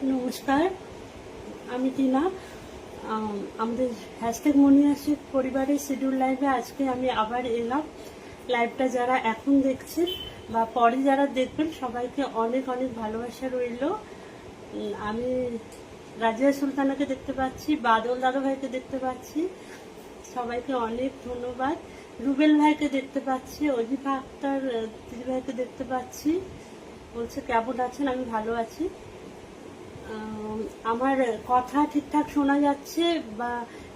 নমস্কার, আমি টিনা। আমাদের হ্যাশট্যাগ মনিয়াসী পরিবারের শিডিউল লাইভে আজকে আমি আবার এলাম। লাইভটা যারা এখন দেখছেন বা পরে যারা দেখবেন সবাইকে অনেক অনেক ভালোবাসা রইল। আমি রাজিয়া সুলতানাকে দেখতে পাচ্ছি, বাদল দাদু ভাইকে দেখতে পাচ্ছি, সবাইকে অনেক ধন্যবাদ। রুবেল ভাইকে দেখতে পাচ্ছি, অজিফা আক্তার দিদি ভাইকে দেখতে পাচ্ছি, বলছে কেমন আছেন? আমি ভালো আছি। আমার কথা ঠিকঠাক শোনা যাচ্ছে বা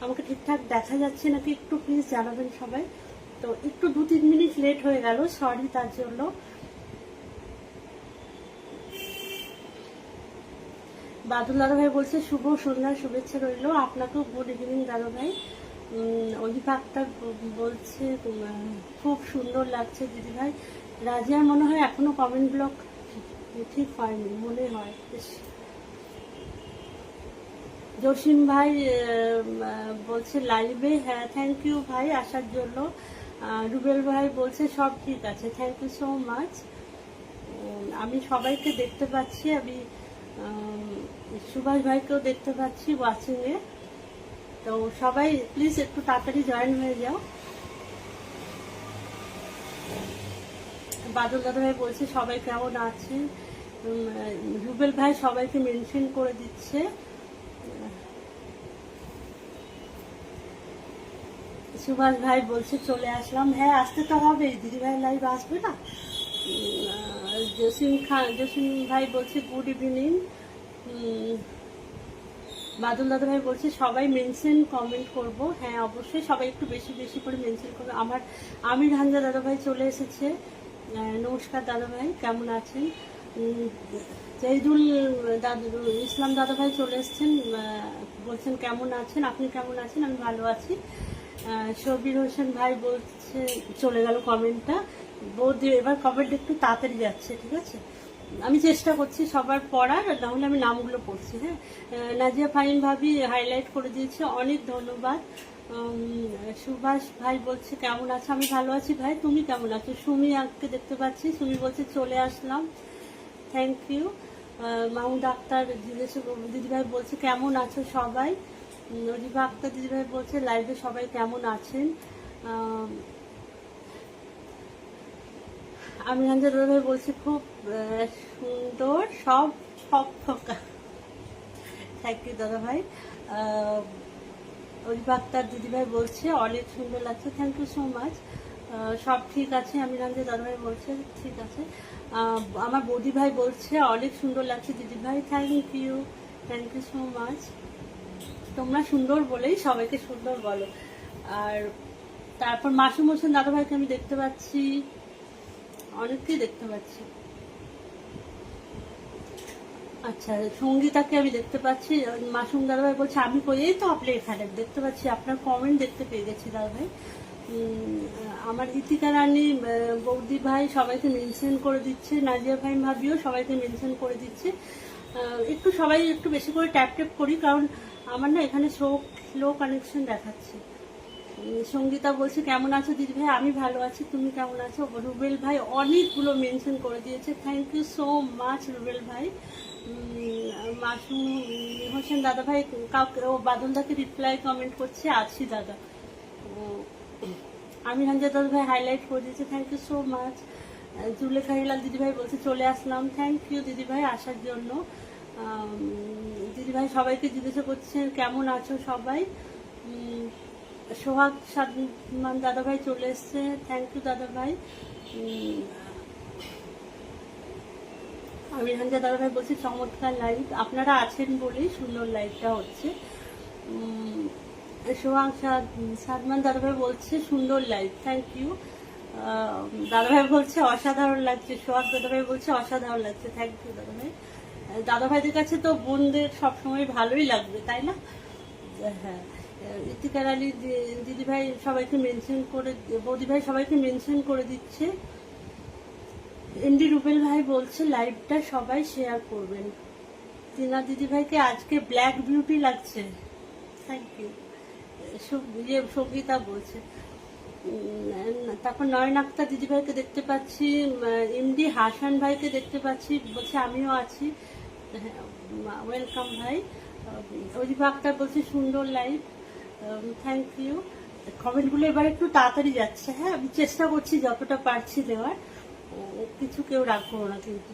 আমাকে ঠিকঠাক দেখা যাচ্ছে নাকি একটু প্লিজ জানাবেন সবাই। তো একটু 2-3 মিনিট লেট হয়ে গেল, সরি তার জন্য। বাদল দাদা ভাই বলছে শুভ সন্ধ্যার শুভেচ্ছা রইল, আপনাকেও গুড ইভিনিং দাদা ভাই। অজিফা আক্তার বলছে খুব সুন্দর লাগছে দিদি ভাই। রাজিয়ার মনে হয় এখনো কমেন্ট ব্লক ঠিক হয়নি মনে হয়। জসিম ভাই বলছে লাইভে, হ্যাঁ থ্যাংক ইউ ভাই আসার জন্য। রুবেল ভাই বলছে সব ঠিক আছে, থ্যাংক ইউ সো মাচ। আমি সবাইকে দেখতে পাচ্ছি, আমি সুভাষ ভাইকেও দেখতে পাচ্ছি ওয়াচিংয়ে। তো সবাই প্লিজ একটু তাড়াতাড়ি জয়েন হয়ে যাও। বাদল দাদা ভাই বলছে সবাই কেমন আছে। রুবেল ভাই সবাইকে মেনশন করে দিচ্ছে। সুভাষ ভাই বলছে চলে আসলাম, হ্যাঁ আসতে তো হবে, দিদিভাই লাইভ আসবে না। জসিম ভাই বলছে গুড ইভিনিং। বাদল দাদা ভাই বলছে সবাই মেনশন কমেন্ট করব, হ্যাঁ অবশ্যই সবাই একটু বেশি বেশি করে মেনশন করবে। আমার আমির হামজা দাদা ভাই চলে এসেছে, নমস্কার দাদা ভাই কেমন আছেন। জাহিদুল ইসলাম দাদা ভাই চলে এসেছেন, বলছেন কেমন আছেন, আপনি কেমন আছেন? আমি ভালো আছি। শবির হোসেন ভাই বলছে চলে গেল কমেন্টটা। বৌদি এবার কমেন্ট একটু তাড়াতাড়ি যাচ্ছে, ঠিক আছে? আমি চেষ্টা করছি সবার পড়ার, নাহলে আমি নামগুলো পড়ছি। হ্যাঁ, নাজিয়া ফাহিম ভাবি হাইলাইট করে দিয়েছে, অনেক ধন্যবাদ। সুভাষ ভাই বলছে কেমন আছে? আমি ভালো আছি ভাই, তুমি কেমন আছো? সুমি আজকে দেখতে পাচ্ছি, সুমি বলছে চলে আসলাম, থ্যাংক ইউ। মাহমুদ আক্তার দিদিভাই বলছে কেমন আছো সবাই। অজিফা আক্তার দিদিভাই বলছে লাইভে সবাই কেমন আছেন। আমি হামজা দাদাভাই বলছি খুব সুন্দর, সব ফকা। থ্যাংক ইউ দাদা ভাই। অজিফা আক্তার দিদিভাই বলছে অনেক সুন্দর লাগছে, থ্যাংক ইউ সো মাচ। সব ঠিক আছে, আমি হামজা দাদাভাই বলছে ঠিক আছে। আমার বৌদি ভাই বলছে অনেক সুন্দর লাগছে দিদিভাই, থ্যাংক ইউ সো মাচ। তোমরা সুন্দর বলেই সবাইকে সুন্দর বলো। আর তারপর মাসুম হোসেন দাদা ভাইকে আমি দেখতে পাচ্ছি, অনেককেই দেখতে পাচ্ছি। আচ্ছা, সঙ্গীতাকে আমি দেখতে পাচ্ছি। মাসুম দাদা ভাই বলছে আমি কই, এই তো আপনি এখানে দেখতে পাচ্ছি, আপনার কমেন্ট দেখতে পেয়ে গেছি দাদা ভাই। আমার ইতিকা রানী বৌদি ভাই সবাইকে মেনশন করে দিচ্ছে, নাজিয়া ভাই ভাবিও সবাইকে মেনশন করে দিচ্ছে। একটু সবাই একটু বেশি করে ট্যাপ ট্যাপ করি, কারণ আমার না এখানে লো কানেকশন দেখাচ্ছে। সঙ্গীতা বলছে কেমন আছো দিদি ভাই? আমি ভালো আছি, তুমি কেমন আছো? রুবেল ভাই অনেকগুলো মেনশন করে দিয়েছে, thank you so much Rubel ভাই। মাসুম হোসেন দাদা ভাই কাউকে বাদলদাকে রিপ্লাই কমেন্ট করছে আছি দাদা। আমি হামজা দাদা ভাই হাইলাইট করে দিয়েছে, thank you so much. Zulekha Hilal দিদিভাই বলছে চলে আসলাম, থ্যাংক ইউ দিদিভাই আসার জন্য। দিদিভাই সবাইকে জিজ্ঞাসা করছেন কেমন আছো সবাই। সোহাগ সাদমান দাদাভাই চলে এসছে, থ্যাংক ইউ দাদাভাই। আমির হামজা দাদাভাই বলছে চমৎকার লাইভ, আপনারা আছেন বলেই সুন্দর লাইভটা হচ্ছে। সোহাগ সাদমান দাদাভাই বলছে সুন্দর লাইভ, থ্যাংক ইউ। দাদাভাই বলছে অসাধারণ লাগছে, সোহাগ দাদাভাই বলছে অসাধারণ লাগছে, থ্যাংক ইউ দাদাভাই। দাদাভাইদের কাছে তো বোনদের সবসময় ভালোই লাগবে, তাই না? হ্যাঁ, ইতিকার আলী দিদিভাই সবাইকে মেনশন করে, বৌদিভাই সবাইকে মেনশন করে দিচ্ছে। এমডি রুবেল ভাই বলছে লাইভটা সবাই শেয়ার করবেন। টিনা দিদিভাইকে আজকে ব্ল্যাক বিউটি লাগছে, থ্যাংক ইউ। সঙ্গীতা বলছে। তারপর নয়ন আক্তার দিদিভাইকে দেখতে পাচ্ছি, এমডি হাসান ভাইকে দেখতে পাচ্ছি, বলছে আমিও আছি, হ্যাঁ, ওয়েলকাম ভাই। অজিফা আক্তার বলছে সুন্দর লাইভ, থ্যাংক ইউ। কমেন্টগুলো এবার একটু তাড়াতাড়ি যাচ্ছে, হ্যাঁ আমি চেষ্টা করছি যতটা পারছি দেওয়ার, কিছু কেউ রাখবো না কিন্তু।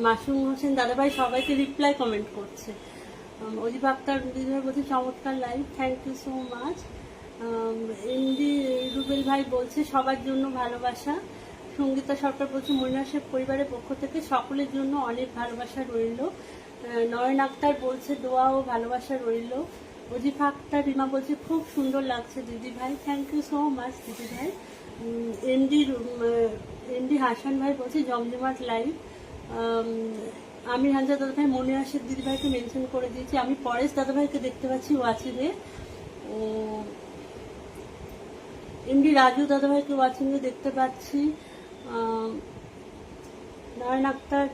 মাসুম হোসেন দাদাভাই সবাইকে রিপ্লাই কমেন্ট করছে। অজিফা আক্তার দিদিভাই বলছে চমৎকার live, thank you so much. MD Rubel ভাই বলছে সবার জন্য ভালোবাসা। সঙ্গীতা সরকার বলছে মনিরা শেখ পরিবারের পক্ষ থেকে সকলের জন্য অনেক ভালোবাসা রইল। নয়ন আক্তার বলছে দোয়া ও ভালোবাসা রইল। অজিফা আক্তার রিমা বলছে খুব সুন্দর লাগছে দিদি ভাই, থ্যাংক ইউ সো মাচ দিদি ভাই। এমডি হাসান ভাই বলছে জমজমাট লাইভ। আমি হানজা দাদাভাই মনিরা শেখ দিদিভাইকে মেনশন করে দিয়েছি। আমি পরেশ দাদাভাইকে দেখতে পাচ্ছি ওয়াচিংয়ে। এমডি রাজু দাদাভাইকে ওয়াচিংয়ে দেখতে পাচ্ছি। নয়ন আক্তার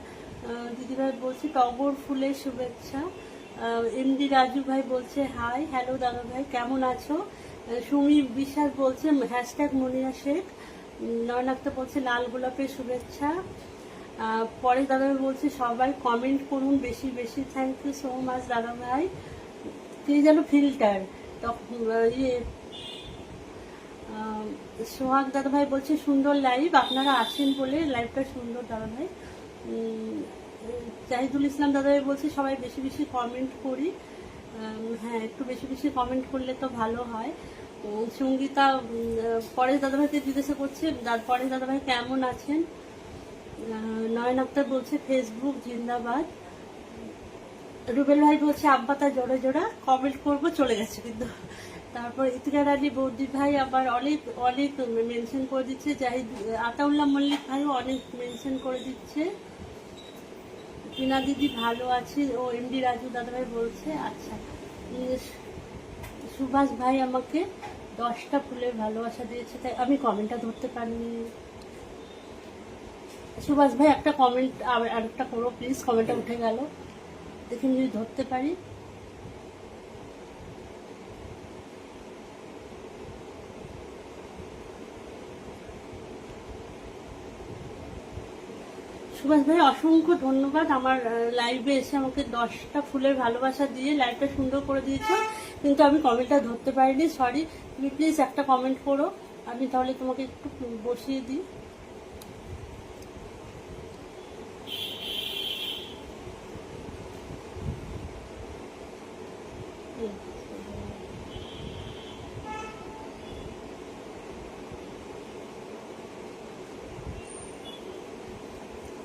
দিদিভাই বলছে টগর ফুলের শুভেচ্ছা। এমডি রাজু ভাই বলছে হাই, হ্যালো দাদাভাই কেমন আছো। সুমি বিশ্বাস বলছে হ্যাশট্যাগ মনিরা শেখ। নয়ন আক্তার বলছে লাল গোলাপের শুভেচ্ছা। পরে দাদাভাই বলছে সবাই কমেন্ট করুন বেশি বেশি, থ্যাংক ইউ সো মাচ দাদাভাই। তিনি যেন ফিল্টার তখন সোহাগ দাদাভাই বলছে সুন্দর লাইভ, আপনারা আছেন বলে লাইভটা সুন্দর দাদাভাই। জাহিদুল ইসলাম দাদাভাই বলছে সবাই বেশি বেশি কমেন্ট করি। হ্যাঁ একটু বেশি বেশি কমেন্ট করলে তো ভালো হয়। সঙ্গীতা পরেশ দাদাভাইকে জিজ্ঞাসা করছে পরেশ দাদাভাই কেমন আছেন। নয়ন আক্তার বলছে ফেসবুক জিন্দাবাদ। রুবেল ভাই বলছে আব্বা তা জোড়া জোড়া কমেন্ট করবো, চলে গেছে কিন্তু। তারপর ইতিকার আলী বৌদি ভাই আবার অনেক অনেক মেনশন করে দিচ্ছে। জাহিদ আতাউল্লাহ মল্লিক ভাইও অনেক মেনশন করে দিচ্ছে। টিনা দিদি ভালো আছি। ও এমডি রাজু দাদাভাই বলছে আচ্ছা। সুভাষ ভাই আমাকে 10টা ফুলের ভালোবাসা দিয়েছে, তাই আমি কমেন্টটা ধরতে পারিনি। সুভাষ ভাই একটা কমেন্ট আরেকটা করো প্লিজ, কমেন্টটা উঠে গেল, দেখুন যদি ধরতে পারি। সুভাষ ভাই অসংখ্য ধন্যবাদ আমার লাইভে এসে আমাকে 10টা ফুলের ভালোবাসা দিয়ে লাইভটা সুন্দর করে দিয়েছো, কিন্তু আমি কমেন্টটা ধরতে পারিনি, সরি। তুমি প্লিজ একটা কমেন্ট করো, আমি তাহলে তোমাকে একটু বসিয়ে দিই।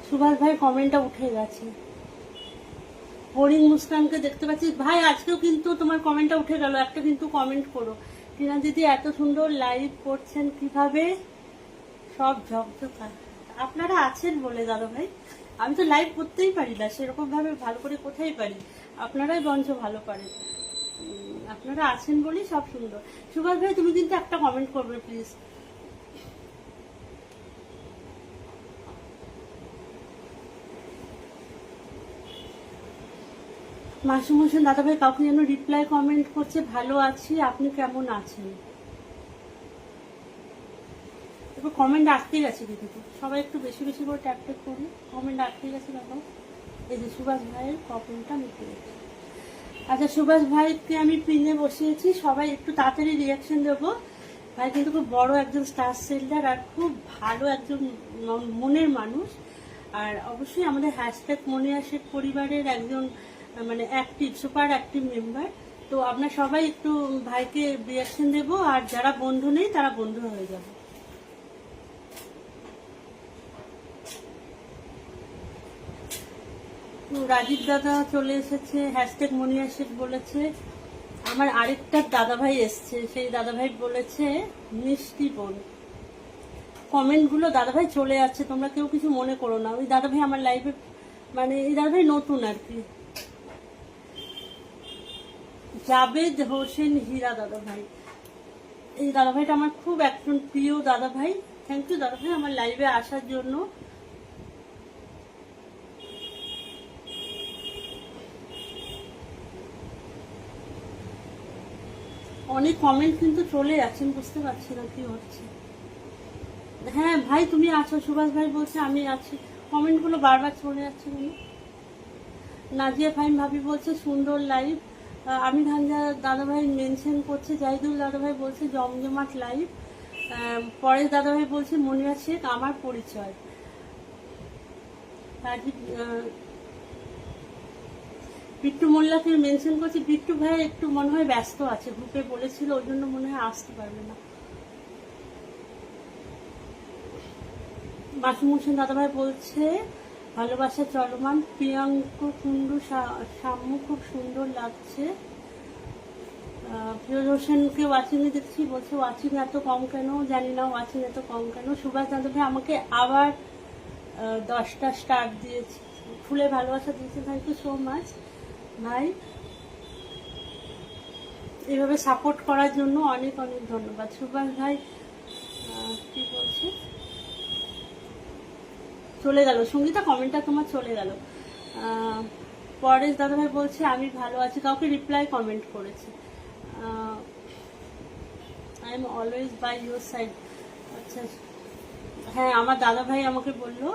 সুভাষ ভাই কমেন্টটা উঠে গেছে। হরিং মুস্কানকে দেখতে পাচ্ছি ভাই, আজকেও কিন্তু তোমার কমেন্টটা উঠে গেল, একটা কিন্তু কমেন্ট করো। টিনা দিদি এত সুন্দর লাইভ করছেন কিভাবে, সব ঝকঝকা। আপনারা আছেন বলে দাদা ভাই, আমি তো লাইভ করতেই পারি না সেরকম ভাবে, ভালো করে কোথায় পারি, আপনারাই বঞ্চ ভালো পারেন। আপনারা আছেন বলেই সব সুন্দর। সুভাষ ভাই তুমি কিন্তু একটা কমেন্ট করবে প্লিজ। মাসুম হোসেন দাদাভাই কাউকে যেন রিপ্লাই কমেন্ট করছে ভালো আছি, আপনি কেমন আছেন। এবার কমেন্ট আটকে গেছে কিন্তু, সবাই একটু বেশি বেশি করে ট্যাপ ট্যাপ করি, কমেন্ট আটকে গেছে দেখো। এই যে সুভাষ ভাইয়ের কমেন্টটা মিটে গেছে। আচ্ছা সুভাষ ভাইকে আমি পিনে বসিয়েছি, সবাই একটু তাড়াতাড়ি রিয়াকশন দেবো। ভাই কিন্তু খুব বড় একজন স্টার সেল্ডার আর খুব ভালো একজন মনের মানুষ, আর অবশ্যই আমাদের হ্যাশট্যাগ মনিরা শেখ পরিবারের একজন মানে অ্যাক্টিভ, সুপার অ্যাক্টিভ মেম্বার। তো আপনার সবাই একটু ভাইকে রিয়াকশন দেবো, আর যারা বন্ধু নেই তারা বন্ধু হয়ে যাবে। রাজীব দাদা চলে এসেছে, হ্যাশট্যাগ মনিরা শেখ বলেছে। আমার আরেকটা দাদাভাই এসছে, সেই দাদাভাই বলেছে মিষ্টি বোন। কমেন্টগুলো দাদাভাই চলে যাচ্ছে, তোমরা কেউ কিছু মনে করো না। ওই দাদাভাই আমার লাইফে মানে এই দাদাভাই নতুন আর কি। জাবেদ হোসেন হীরা দাদাভাই, এই দাদাভাইটা আমার খুব একজন প্রিয় দাদাভাই। থ্যাংক ইউ দাদাভাই আমার লাইভে আসার জন্য। অনেক কমেন্ট কিন্তু চলে যাচ্ছেন, বুঝতে পারছি না কি হচ্ছে। হ্যাঁ ভাই তুমি আছো, সুভাষ ভাই বলছে আমি আছি। কমেন্টগুলো বারবার চলে যাচ্ছে কেন? নাজিয়া ফাইম ভাবি বলছে সুন্দর লাইভ। আমি ধানজা দাদাভাই মেনশন করছে, জাহিদুল দাদাভাই বলছে জমজমাট লাইভ। পরেশ দাদাভাই বলছে মনিরা শেখ আমার পরিচয়। বিট্টু মোল্লাকে মেনশন করছে, বিট্টু ভাই একটু মনে হয় ব্যস্ত আছে, গ্রুপে বলেছিল ওই জন্য মনে হয় আসতে পারবে না। মাসুম হোসেন দাদাভাই বলছে ভালোবাসা চলমান। প্রিয়াঙ্ক কুন্ডু সাম্য খুব সুন্দর লাগছে। ফিরোজ হোসেনকে ওয়াচিংয়ে দেখছি, বলছে ওয়াচিং এত কম কেন, জানি না ওয়াচিং এত কম কেন। সুভাষ দাদাভাই আমাকে আবার 10টা স্টার দিয়েছে, ফুলে ভালোবাসা দিয়েছে, থ্যাংক ইউ সো মাচ ভাই। এভাবে সাপোর্ট করার জন্য অনেক অনেক ধন্যবাদ। সুভাষ ভাই কি বলছে, চলে গেল সঙ্গীতা, কমেন্টটা তোমার চলে গেল। পরেশ দাদাভাই বলছে আমি ভালো আছি, কাউকে রিপ্লাই কমেন্ট করেছে। I am always by your side. আচ্ছা হ্যাঁ, আমার দাদাভাই আমাকে বললো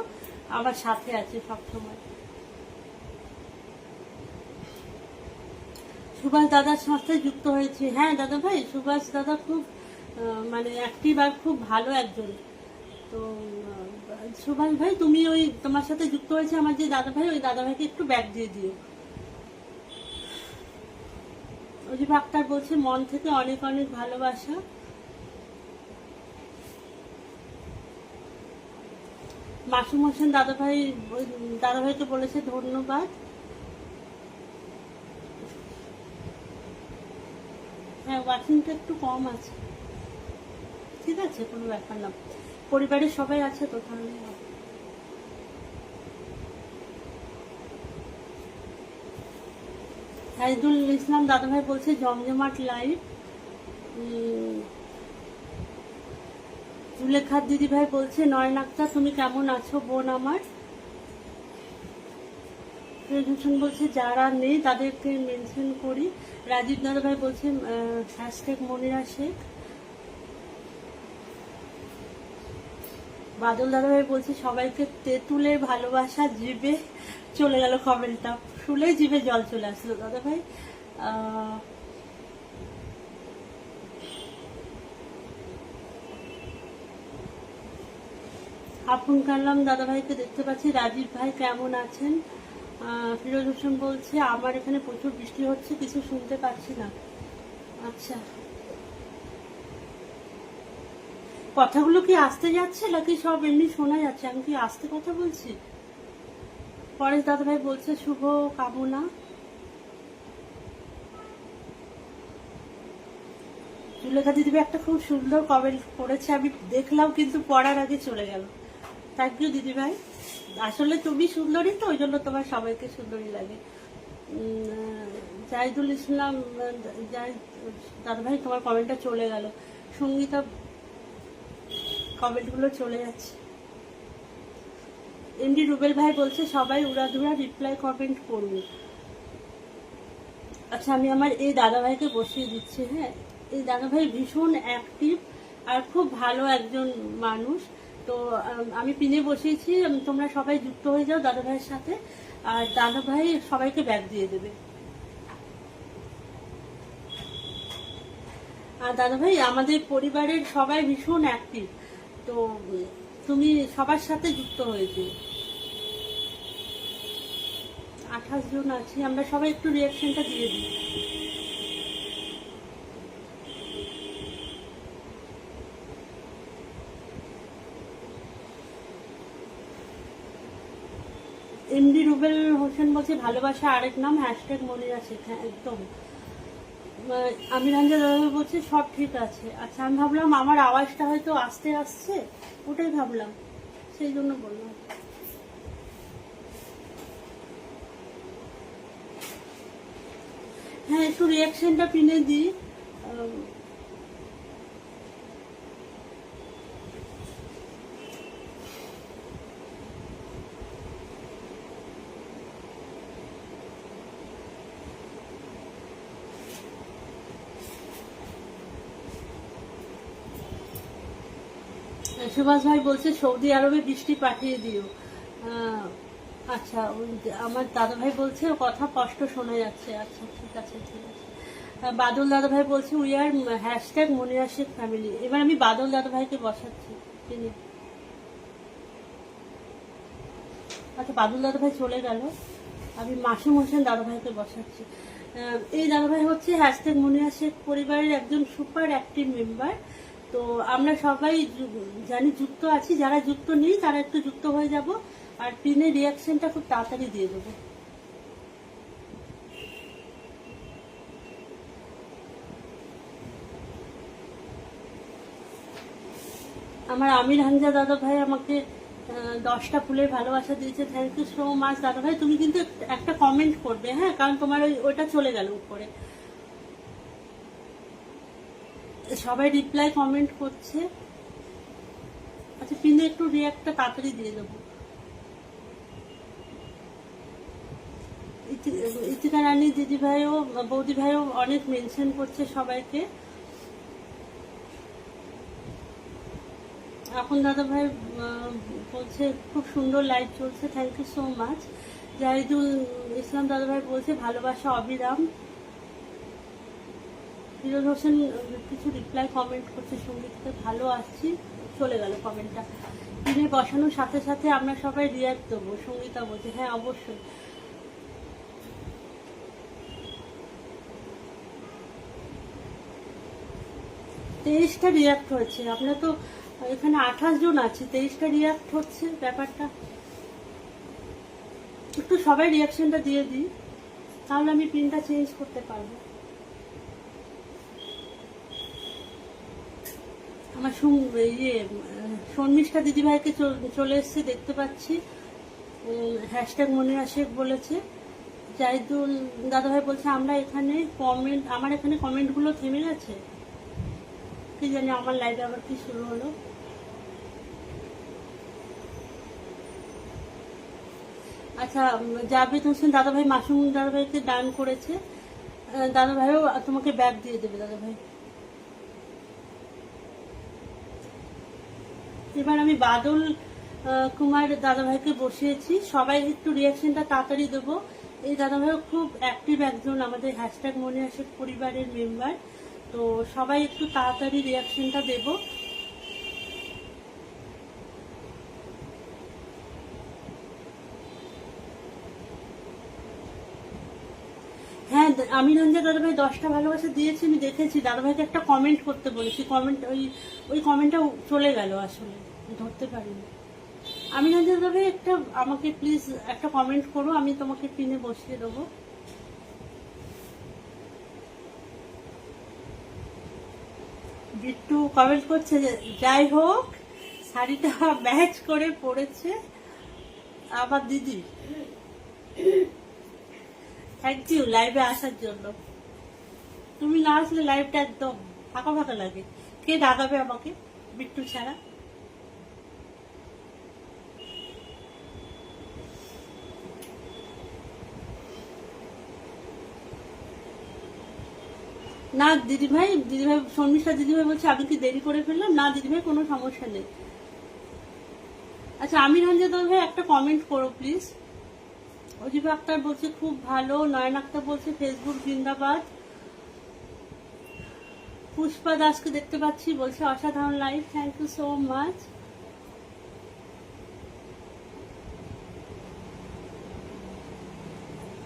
আমার সাথে আছে সবসময়। সুভাষ দাদার সাথে যুক্ত হয়েছে। হ্যাঁ দাদাভাই, সুভাষ দাদা খুব মানে অ্যাক্টিভ আর খুব ভালো একজন। তো সুভাষ ভাই তুমি ওই তোমার সাথে যুক্ত হয়েছে আমার যে দাদাভাই, ওই দাদাভাইকে একটু ব্যাক দিয়ে দিও। অজিব আক্তার বলছে মন থেকে অনেক অনেক ভালোবাসা। মাসুম হোসেন দাদাভাই তো বলেছে ধন্যবাদ। হ্যাঁ ওয়াচিংটা একটু কম আছে, ঠিক আছে কোনো ব্যাপার না, পরিবারের সবাই আছে তো তাহলে। হাইদুল ইসলাম দাদাভাই বলছে জমজমাট লাইভ। জুলেখার দিদিভাই বলছে নয়ন আক্তার তুমি কেমন আছো বোন আমার। প্রদূষণ বলছে যারা নেই তাদেরকে মেনশন করি। রাজীব দাদাভাই বলছে হ্যাশট্যাগ মনিরা শেখ। বাদল দাদাভাই বলছে সবাইকে তেঁতুলের ভালোবাসা, জিভে চলে গেল কমেন্টটা, শুলে জিভে জল চলে আসলো দাদাভাই। আপন কালাম দাদাভাইকে দেখতে পাচ্ছি। রাজীব ভাই কেমন আছেন। ফিরোজ হোসেন বলছে আমার এখানে প্রচুর বৃষ্টি হচ্ছে, কিছু শুনতে পাচ্ছি না। আচ্ছা কথাগুলো কি আসতে যাচ্ছে নাকি সব এমনি শোনা যাচ্ছে? আমি কি আস্তে কথা বলছি? পরেশ দাদাভাই বলছে শুভ কামনা। জুলেখা দিদিভাই একটা খুব সুন্দর কমেন্ট করেছে, আমি দেখলাম কিন্তু পড়ার আগে চলে গেল। থ্যাংক ইউ দিদিভাই, আসলে তুমি সুন্দরী তো ওই জন্য তোমার সবাইকে সুন্দরী লাগে। জাহিদুল ইসলাম দাদাভাই তোমার কমেন্টটা চলে গেল, সঙ্গীতা কমেন্টগুলো চলে যাচ্ছে। এমডি রুবেল ভাই বলছে সবাই উড়াধুরা রিপ্লাই কমেন্ট করুন। আচ্ছা আমি আমার এই দাদাভাইকে বসিয়ে দিচ্ছি। হ্যাঁ এই দাদাভাই ভীষণ অ্যাক্টিভ আর খুব ভালো একজন মানুষ। তো আমি পিনে বসিয়েছি, তোমরা সবাই যুক্ত হয়ে যাও দাদাভাইয়ের সাথে, আর দাদাভাই সবাইকে ব্যাগ দিয়ে দেবে। আর দাদাভাই আমাদের পরিবারের সবাই ভীষণ অ্যাক্টিভ, তো তুমি সবার সাথে যুক্ত হয়েছে। 28 জন আছি আমরা, সবাই একটু রিয়াকশনটা দিয়ে দিই। এমডি রুবেল হোসেন বলছে ভালোবাসা আরেক নাম হ্যাশট্যাগ মনিরা শেখ। হ্যাঁ একদম। আমি রঞ্জা দাদা বলছে সব ঠিক আছে। আচ্ছা আমি ভাবলাম আমার আওয়াজটা হয়তো আস্তে আসছে, ওটাই ভাবলাম, সেই জন্য বললাম। হ্যাঁ একটু রিয়াকশনটা পিনে দিই। সুভাষ ভাই বলছে সৌদি আরবে বৃষ্টি পাঠিয়ে দিও। আচ্ছা, আমার দাদা ভাই বলছে কথা স্পষ্ট শোনা যাচ্ছে। আচ্ছা ঠিক আছে ঠিক আছে। বাদল দাদা ভাই বলছে we are hashtag Monira Sheikh family. এবার আমি বাদল দাদা ভাইকে বসাচ্ছি। আচ্ছা, বাদল দাদা ভাই চলে গেল, আমি মাসুম হোসেন দাদা ভাইকে বসাচ্ছি। এই দাদা ভাই হচ্ছে হ্যাশট্যাগ মনিরা শেখ পরিবারের একজন সুপার অ্যাক্টিভ মেম্বার। তো আমরা সবাই জানি যুক্ত আছি, যারা যুক্ত নেই তারা একটু যুক্ত হয়ে যাব, আর পিনের রিয়াকশনটা খুব তাড়াতাড়ি দিয়ে দেবো। আমার আমির হামজা দাদা ভাই আমাকে 10টা ফুলের ভালোবাসা দিয়েছে, থ্যাংক ইউ সো মাচ দাদা ভাই। তুমি কিন্তু একটা কমেন্ট করবে, হ্যাঁ, কারণ তোমার ওইটা চলে গেল উপরে। সবাই রিপ্লাই কমেন্ট করছে। আচ্ছা, পিনে একটু রিয়াক্টটা তাড়াতাড়ি দিয়ে দেবো। ইতিকা রানী দিদি ভাইও বৌদি ভাইও অনেক মেনশন করছে সবাইকে। এখন দাদা ভাই বলছে খুব সুন্দর লাইভ চলছে, thank you so much. Zahidul Islam দাদা ভাই বলছে ভালোবাসা অবিরাম। ফিরোজ হোসেন কিছু রিপ্লাই কমেন্ট করছে, সঙ্গীতকে ভালো আসছি, চলে গেল কমেন্টটা। তিনি বসানোর সাথে সাথে আমরা সবাই রিয়াক্ট দেবো। সঙ্গীতা বলছে হ্যাঁ অবশ্যই। তেইশটা রিয়াক্ট হয়েছে, আমরা তো এখানে 28 জন আছি, 23টা রিয়াক্ট হচ্ছে। ব্যাপারটা একটু সবাই রিয়াকশনটা দিয়ে দিই, তাহলে আমি পিনটা চেঞ্জ করতে পারবো। আমার শর্মিষ্ঠা দিদিভাইকে চলে এসছে দেখতে পাচ্ছি, হ্যাশট্যাগ মনিরা শেখ বলেছে। জাহিদুল দাদাভাই বলছে আমরা এখানে কমেন্ট, আমার এখানে কমেন্টগুলো থেমে গেছে, কি জানি আমার লাইভে আবার কি শুরু হলো। আচ্ছা, জাভেদ হোসেন দাদাভাই মাসুম দাদাভাইকে দান করেছে, দাদাভাইও তোমাকে ব্যাগ দিয়ে দেবে দাদাভাই। এবার আমি বাদল কুমার দাদাভাইকে বসিয়েছি, সবাই একটু রিয়াকশনটা তাড়াতাড়ি দেবো। এই দাদাভাইও খুব অ্যাক্টিভ একজন আমাদের হ্যাশট্যাগ মনিরা শেখ পরিবারের মেম্বার, তো সবাই একটু তাড়াতাড়ি রিয়াকশনটা দেব। হ্যাঁ, আমির হামজা দাদাভাই 10টা ভালোবাসা দিয়েছি, আমি দেখেছি। দাদাভাইকে একটা কমেন্ট করতে বলেছি, কমেন্ট ওই কমেন্টটা চলে গেল, আসলে ধরতে পারিনি। আমির হামজা দাদাভাই একটা আমাকে প্লিজ একটা কমেন্ট করো, আমি তোমাকে পিনে বসিয়ে দেবো। বিট্টু কমেন্ট করছে যে যাই হোক শাড়িটা ম্যাচ করে পরেছে আমার দিদি। থ্যাংক ইউ লাইভে আসার জন্য। তুমি না আসলে লাইভটা একদম ফাঁকা ফাঁকা লাগে। কে ডাকাবে আমাকে বিট্টু ছাড়া? না দিদিভাই শর্মিষ্ঠা দিদিভাই বলছে আমি কি দেরি করে ফেললাম? না দিদিভাই, কোনো সমস্যা নেই। আচ্ছা, আমির হামজা দাদাভাই একটা কমেন্ট করো প্লিজ। অজিব আক্তার বলছে খুব ভালো। নয়ন আক্তার বলছে ফেসবুক জিন্দাবাদ। পুষ্পা দাসকে দেখতে পাচ্ছি, বলছে অসাধারণ live, thank you so much.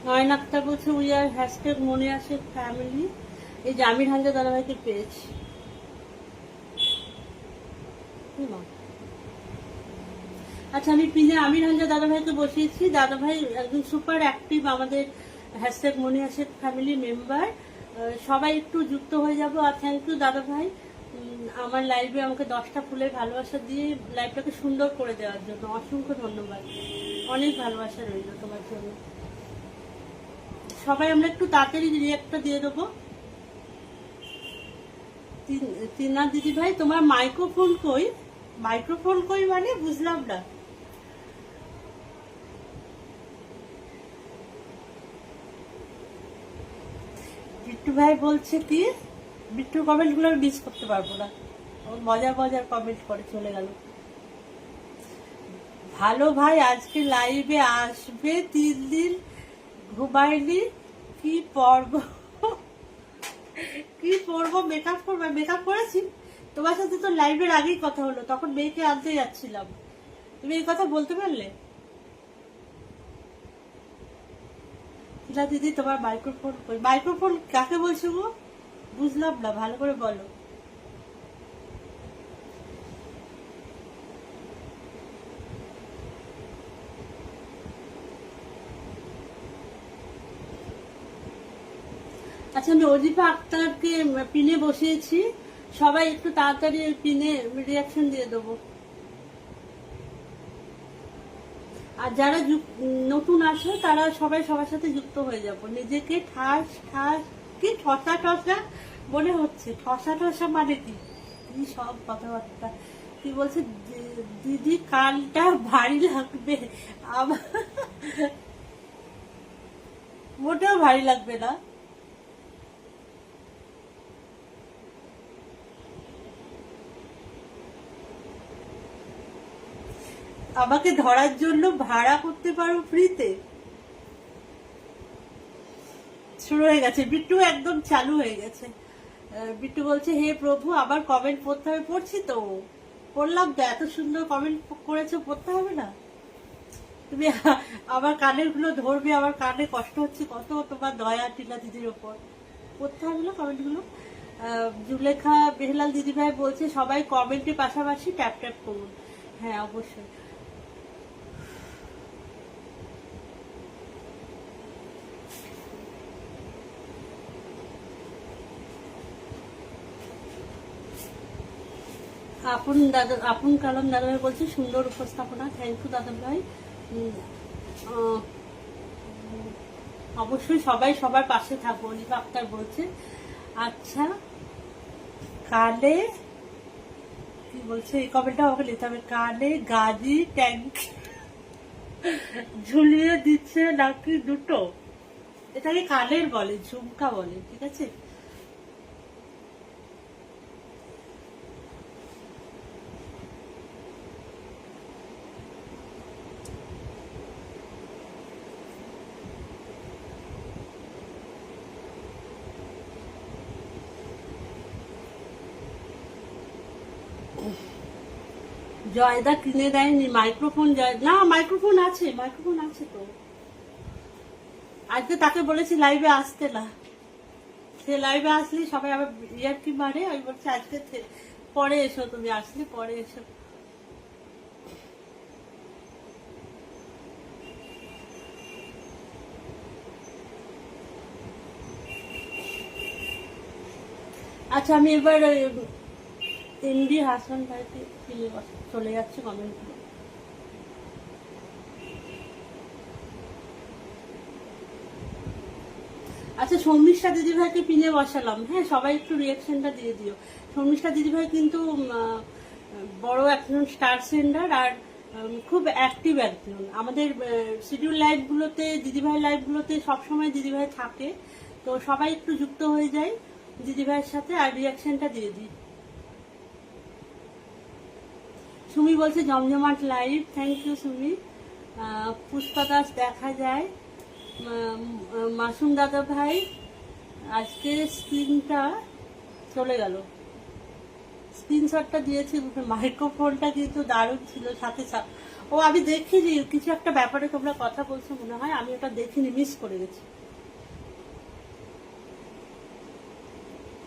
Nayan Akter বলছে we are hashtag Monira Sheikh family. এই যে আমির হামজা দাদাভাইকে পেয়েছি। আচ্ছা, আমি পিনে আমির হামজা দাদাভাইকে বসিয়েছি। দাদাভাই একজন সুপার অ্যাক্টিভ আমাদের hashtag Monira Sheikh family member. সবাই একটু যুক্ত হয়ে যাব। আর থ্যাংক ইউ দাদাভাই আমার লাইভে আমাকে 10টা ফুলের ভালোবাসা দিয়ে লাইভটাকে সুন্দর করে দেওয়ার জন্য অসংখ্য ধন্যবাদ। অনেক ভালোবাসা রইল তোমার জন্য। সবাই আমরা একটু তাড়াতাড়ি রিয়াক্টটা দিয়ে দেবো। তিনা দিদি ভাই তোমার মাইক্রোফোন কই? মাইক্রোফোন কই মানে বুঝলাম না। বিট্টু ভাই বলছে কি, বিট্টুর কমেন্ট গুলো আমি মিস করতে পারবো না, মজার মজার কমেন্ট করে চলে গেল। ভালো ভাই আজকে লাইভে আসবে, 3 দিন ঘুমাইনি, কি পরব কি পরবো, মেকআপ করবো, মেকআপ করেছি। তোমার সাথে তো লাইভের আগেই কথা হলো, তখন মেয়েকে আনতে যাচ্ছিলাম, তুমি এই কথা বলতে পারলে? দিদি তোমার মাইক্রোফোন, মাইক্রোফোন কাকে বলছো গো? বুঝলাম না, ভালো করে বলো। আচ্ছা, আমি অজিফা আক্তারকে পিনে বসিয়েছি, সবাই একটু তাড়াতাড়ি পিনে রিয়াকশন দিয়ে দেবো। আর যারা নতুন আসে তারা সবাই সবার সাথে যুক্ত হয়ে যাব। নিজেকে ঠাস ঠাস, কি ঠসা ঠসা মনে হচ্ছে? ঠসা ঠসা মানে কি? কি সব কথাবার্তা! কি বলছে দিদি, কানটা ভারী লাগবে। আমার মোটেও ভারী লাগবে না। আমাকে ধরার জন্য ভাড়া করতে পারো ফ্রিতে। শুরু হয়ে গেছে, বিট্টু একদম চালু হয়ে গেছে। বিট্টু বলছে হে প্রভু, আবার কমেন্ট পড়তে হবে। পড়ছি তো, পড়লাম তো, এত সুন্দর কমেন্ট করেছো, পড়তে হবে না? তুমি আমার কানের গুলো ধরবে, আমার কানে কষ্ট হচ্ছে কত, তোমার দয়া টিলা দিদির ওপর। পড়তে হবে না কমেন্ট গুলো। জুলেখা বেহলাল দিদিভাই বলছে সবাই কমেন্টের পাশাপাশি ট্যাপ ট্যাপ করুন। হ্যাঁ, অবশ্যই। আপন কালাম দাদাভাই বলছে সুন্দর উপস্থাপনা, থ্যাংক ইউ দাদা ভাই। অবশ্যই সবাই সবার পাশে থাকবো, অলিভা আক্তার বলছে। আচ্ছা, কালে কি বলছে, এই কমেন্টটা আমাকে নিতে হবে। কালে গাজি ট্যাঙ্ক ঝুলিয়ে দিচ্ছে নাকি দুটো? এটাকে কানের বলে, ঝুমকা বলে, ঠিক আছে? জয়দা কিনে দেয়নি মাইক্রোফোন। না, মাইক্রোফোন আছে, মাইক্রোফোন আছে তো। আজকে তাকে বলেছি লাইভে আসতে না, সে লাইভে আসলে সবাই আবার ইয়ার্কি মারে। আমি বলছি আজকে পরে এসো, তুমি আসলে পরে এসো। আচ্ছা, আমি এবার এমডি হাসান ভাইকে চলে যাচ্ছে কমেন্ট। আচ্ছা, শর্মিষ্ঠা দিদিভাইকে পিনে বসালাম। হ্যাঁ, সবাই একটু রিয়াকশনটা দিয়ে দিও। শর্মিষ্ঠা দিদিভাই কিন্তু বড় একজন স্টার সেন্ডার, আর খুব অ্যাক্টিভ একজন। আমাদের শিডিউল লাইভগুলোতে, দিদিভাই লাইভগুলোতে সবসময় দিদিভাই থাকে। তো সবাই একটু যুক্ত হয়ে যায় দিদিভাইয়ের সাথে, আর রিয়াকশনটা দিয়ে দিই। সুমি বলছে জমজমাট live, thank you Sumi. Pushpa Das দেখা যায়। মাসুম দাদা ভাই আজকে স্ক্রিনটা চলে গেল, স্ক্রিনশটটা দিয়েছি। মাইক্রোফোনটা কিন্তু দারুণ ছিল, সাথে সাথে ও আমি দেখিনি, কিছু একটা ব্যাপারে তোমরা কথা বলছো মনে হয়, আমি ওটা দেখিনি, মিস করে গেছি।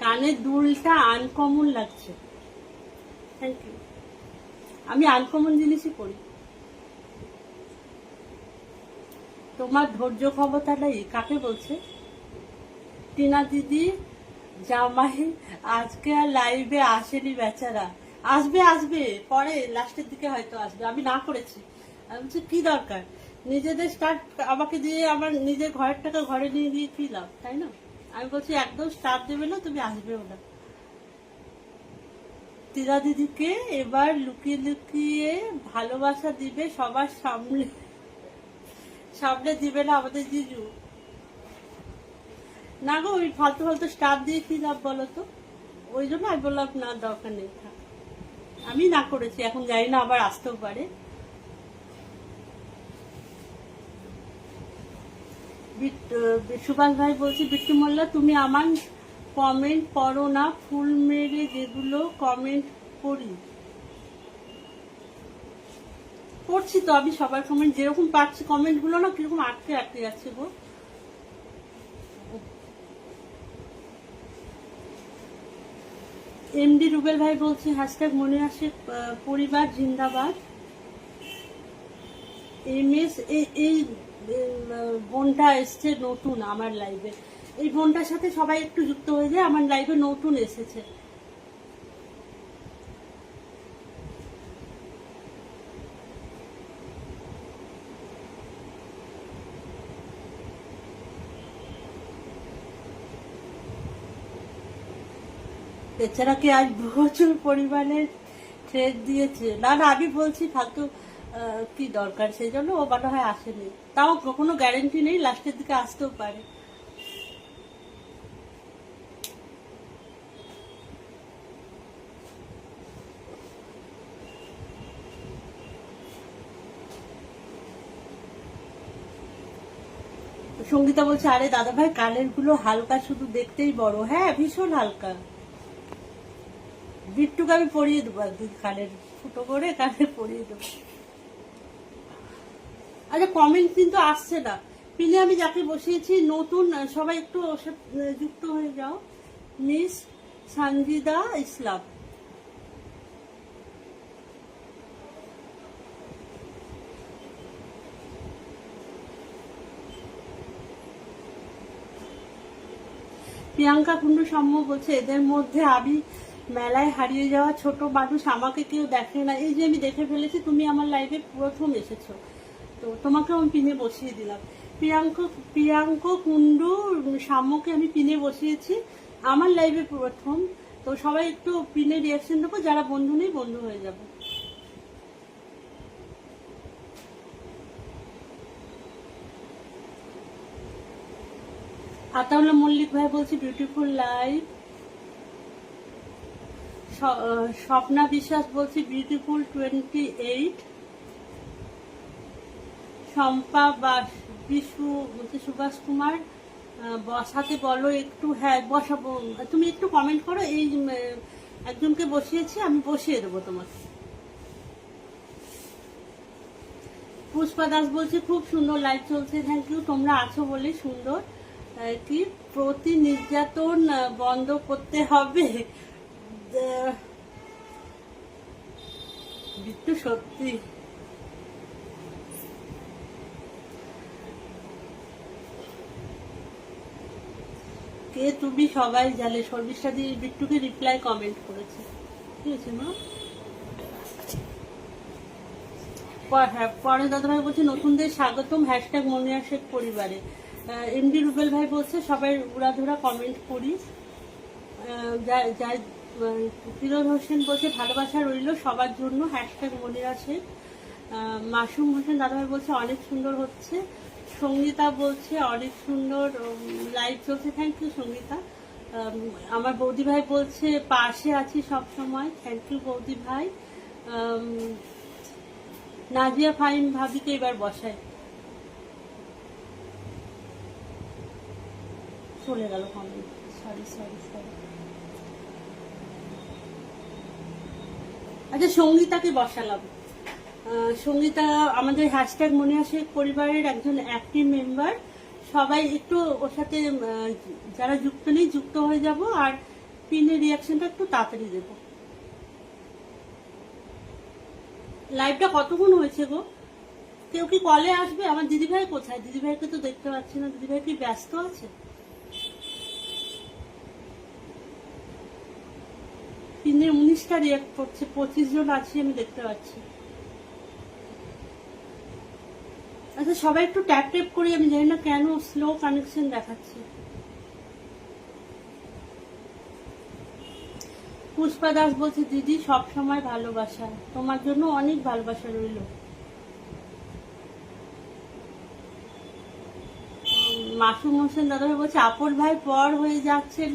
কানের দুলটা আনকমন লাগছে, থ্যাংক ইউ। আমি আনকমন জিনিসই করি। তোমার ধৈর্য ক্ষমতা নেই কাকে বলছে? টিনা দিদি জামাই আজকে আর লাইভে আসেনি বেচারা। আসবে আসবে, পরে লাস্টের দিকে হয়তো আসবে, আমি না করেছি। আমি বলছি কি দরকার, নিজেদের স্টার্ট আমাকে দিয়ে আমার নিজের ঘরের টাকা ঘরে নিয়ে গিয়ে কি লাভ, তাই না? আমি বলছি একদম স্টার্ট দেবে না, তুমি আসবেও না। টিনা দিদিকে এবার লুকিয়ে লুকিয়ে ভালোবাসা দিবে সবার সামনে, সামনে দিবে না আমাদের জিজু। না গো, ওই ফালতু ফালতু স্টার দিয়ে কি লাভ বলো তো? ওই জন্য আমি বললাম না, দরকার নেই, থাক। আমি না করেছি, এখন জানি না আবার আসতেও পারে। সুভাষ ভাই বলছি, বিট্টু মোল্লা তুমি আমার কমেন্ট পড়ো না, ফুল মেরে যেগুলো কমেন্ট করি পড়ছি তো আমি সবার কমেন্ট, যেরকম পাচ্ছি কমেন্ট গুলো না কিরকম আটকে আটকে যাচ্ছে গো। এমডি রুবেল ভাই বলছি হ্যাশট্যাগ মনে আসে পরিবার জিন্দাবাদ। এমএস এই বোনটা এসছে নতুন আমার লাইভে, এই বোনটার সাথে সবাই একটু যুক্ত হয়ে যায়, আমার লাইভে নতুন এসেছে। বেচারাকে আজ প্রচুর পরিমাণে থ্রেড দিয়েছে। না না আমি বলছি ফালতু কি দরকার, সেই জন্য ও মনে হয় আসেনি, তাও কোনো গ্যারেন্টি নেই, লাস্টের দিকে আসতেও পারে। সঙ্গীতা বলছে আরে দাদা ভাই কানের গুলো হালকা, শুধু দেখতেই বড়। হ্যাঁ ভীষণ হালকা। বিট্টুকে আমি পরিয়ে দেবো একদিন, কানের ফুটো করে কানে পরিয়ে দেবো। আচ্ছা কমেন্ট কিন্তু আসছে না, পিনে আমি যাকে বসিয়েছি নতুন, সবাই একটু যুক্ত হয়ে যাও। মিস সানজিদা ইসলাম, প্রিয়াঙ্কা কুন্ডু সম্য বলছে এদের মধ্যে আমি মেলায় হারিয়ে যাওয়া ছোট মানুষ, আমাকে কেউ দেখে না। এই যে আমি দেখে ফেলেছি, তুমি আমার লাইভে প্রথম এসেছো, তো তোমাকে আমি পিনে বসিয়ে দিলাম। প্রিয়াঙ্ক কুন্ডু সাম্যকে আমি পিনে বসিয়েছি, আমার লাইভে প্রথম। তো সবাই একটু পিনে রিয়াকশন দেবো, যারা বন্ধু নেই বন্ধু হয়ে যাবে। আতাউল্লাহ মল্লিক ভাই বলছি বিউটিফুল লাইভ। স্বপ্না বিশ্বাস বলছি বিউটিফুল 28। শম্পা বিশু বলছে সুভাষ কুমার বসাতে বলো একটু। হ্যাঁ বসাবো, তুমি একটু কমেন্ট করো। এই একজনকে বসিয়েছি, আমি বসিয়ে দেবো তোমাকে। পুষ্পা দাস বলছে খুব সুন্দর লাইভ চলছে, থ্যাংক ইউ, তোমরা আছো বলে সুন্দর। কি প্রতি নির্যাতন বন্ধ করতে হবে বিট্টু, সত্যি কে তুমি সবাই জানে। শর্মিষ্ঠা দি বিট্টুকে রিপ্লাই কমেন্ট করেছে, ঠিক আছে মা। হ্যাঁ পরে দাদা ভাই বলছে নতুনদের স্বাগতম, হ্যাশট্যাগ মনিয়া শেখ পরিবারে। এমডি রুবেল ভাই বলছে সবাই উড়াধুরা কমেন্ট করি। ফিরোজ হোসেন বলছে ভালোবাসা রইল সবার জন্য, হ্যাশট্যাগ মনিরা শেখ। মাসুম হোসেন দাদাভাই বলছে অনেক সুন্দর হচ্ছে। সঙ্গীতা বলছে অনেক সুন্দর লাইভ চলছে, থ্যাংক ইউ সঙ্গীতা। আমার বৌদি ভাই বলছে পাশে আছি সব সময়, থ্যাংক ইউ বৌদি ভাই। নাজিয়া ফাইন ভাবিকে এবার বসায়, চলে গেল কমেন্ট, সরি সরি সরি। আচ্ছা সঙ্গীতাকে বসালাম। সঙ্গীতা আমাদের হ্যাশট্যাগ মনে আসে পরিবারের একজন অ্যাক্টিভ মেম্বার, সবাই একটু ওর সাথে যারা যুক্ত নেই যুক্ত হয়ে যাব, আর পিনের রিয়াকশনটা একটু তাড়াতাড়ি দেবো। লাইভটা কতক্ষণ হয়েছে গো? কেউ কি কলে আসবে? আমার দিদিভাই কোথায়? দিদিভাইকে তো দেখতে পাচ্ছি না, দিদিভাই কি ব্যস্ত আছে? পিনে 19টা রিয়াক্ট করছে, 25 জন আছি আমি দেখতে পাচ্ছি। আচ্ছা সবাই একটু ট্যাপ ট্যাপ করি, আমি জানি না কেন স্লো কানেকশন দেখাচ্ছে। পুষ্পা দাস বলছে দিদি সব সময় ভালোবাসা, তোমার জন্য অনেক ভালোবাসা রইল। মাসুম হোসেন দাদাভাই বলছে আপন ভাই পর হয়ে যাচ্ছেন,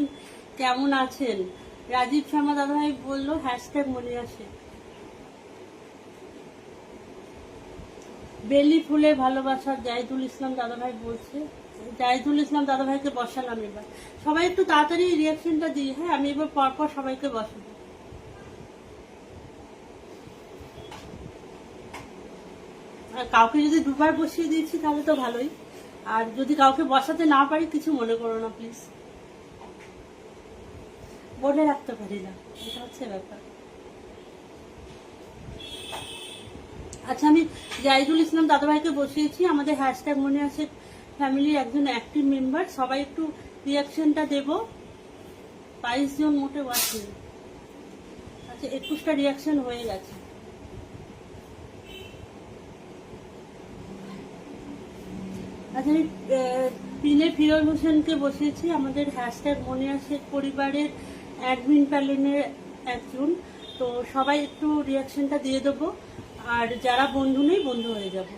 কেমন আছেন? রাজীব শর্মা দাদাভাই বললো হ্যাশট্যাগ মনে আসে। বেলি ফুলে ভালোবাসা জাহিদুল ইসলাম দাদাভাই বলছে জাহিদুল ইসলাম দাদা ভাইকে বসালাম এবার। সবাই একটু তাড়াতাড়ি রিয়াকশনটা দিই। হ্যাঁ, আমি এবার পরপর সবাইকে বসাবো। আর কাউকে যদি দুবার বসিয়ে দিয়েছি তাহলে তো ভালোই, আর যদি কাউকে বসাতে না পারি কিছু মনে করো না প্লিজ, বলে রাখতে পারি না, এটা হচ্ছে ব্যাপার। আচ্ছা, আমি জাহিদুল ইসলাম দাদাভাইকে বসিয়েছি, আমাদের হ্যাশট্যাগ মনে আছে ফ্যামিলির একজন অ্যাক্টিভ মেম্বার। সবাই একটু রিয়াকশনটা দেব। 22 জন মোটে বাকি। আচ্ছা, 21টা রিয়াকশন হয়ে গেছে। আচ্ছা, আমি পিনে ফিরোজ হোসেনকে বসিয়েছি, আমাদের হ্যাশট্যাগ মনে আছে পরিবারের অ্যাডমিন প্যানেলের একজন। তো সবাই একটু রিয়াকশনটা দিয়ে দেবো, আর যারা বন্ধু নেই বন্ধু হয়ে যাব।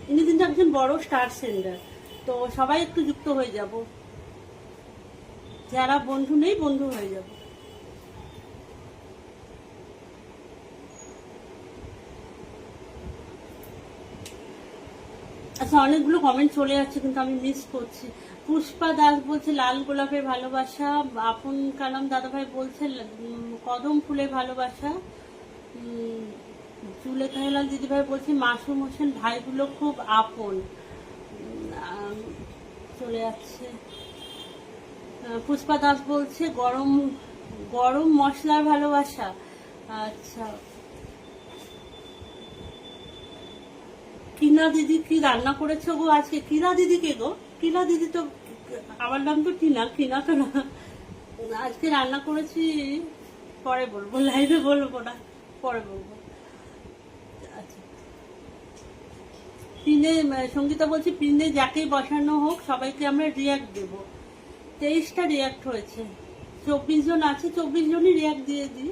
ইনি কিন্তু একজন বড় স্টার সেন্ডার, তো সবাই একটু যুক্ত হয়ে যাব, যারা বন্ধু নেই বন্ধু হয়ে যাব। আচ্ছা, অনেকগুলো কমেন্ট চলে যাচ্ছে কিন্তু আমি মিস করছি। পুষ্পা দাস বলছে লাল গোলাপের ভালোবাসা। আপন কালাম দাদাভাই বলছে কদম ফুলের ভালোবাসা। জুলেখা হেলাল দিদিভাই বলছে মাসুম হোসেন ভাইগুলো খুব আপন। চলে যাচ্ছে। পুষ্পা দাস বলছে গরম গরম মশলার ভালোবাসা। আচ্ছা, কিনা দিদি কি রান্না করেছো গো আজকে? কিনা দিদি কে গো? কিনা দিদি তো আমার নাম তো টিনা, কিনা তো না। আজকে রান্না করেছি, পরে বলবো, লাইভে বলবো না, পরে বলবো। আচ্ছা, পিনে সঙ্গীতা বলছি পিনে যাকেই বসানো হোক সবাইকে আমরা রিয়াক্ট দেব। 23টা রিয়াক্ট হয়েছে, 24 জন আছে, 24 জনই রিয়াক্ট দিয়ে দিই।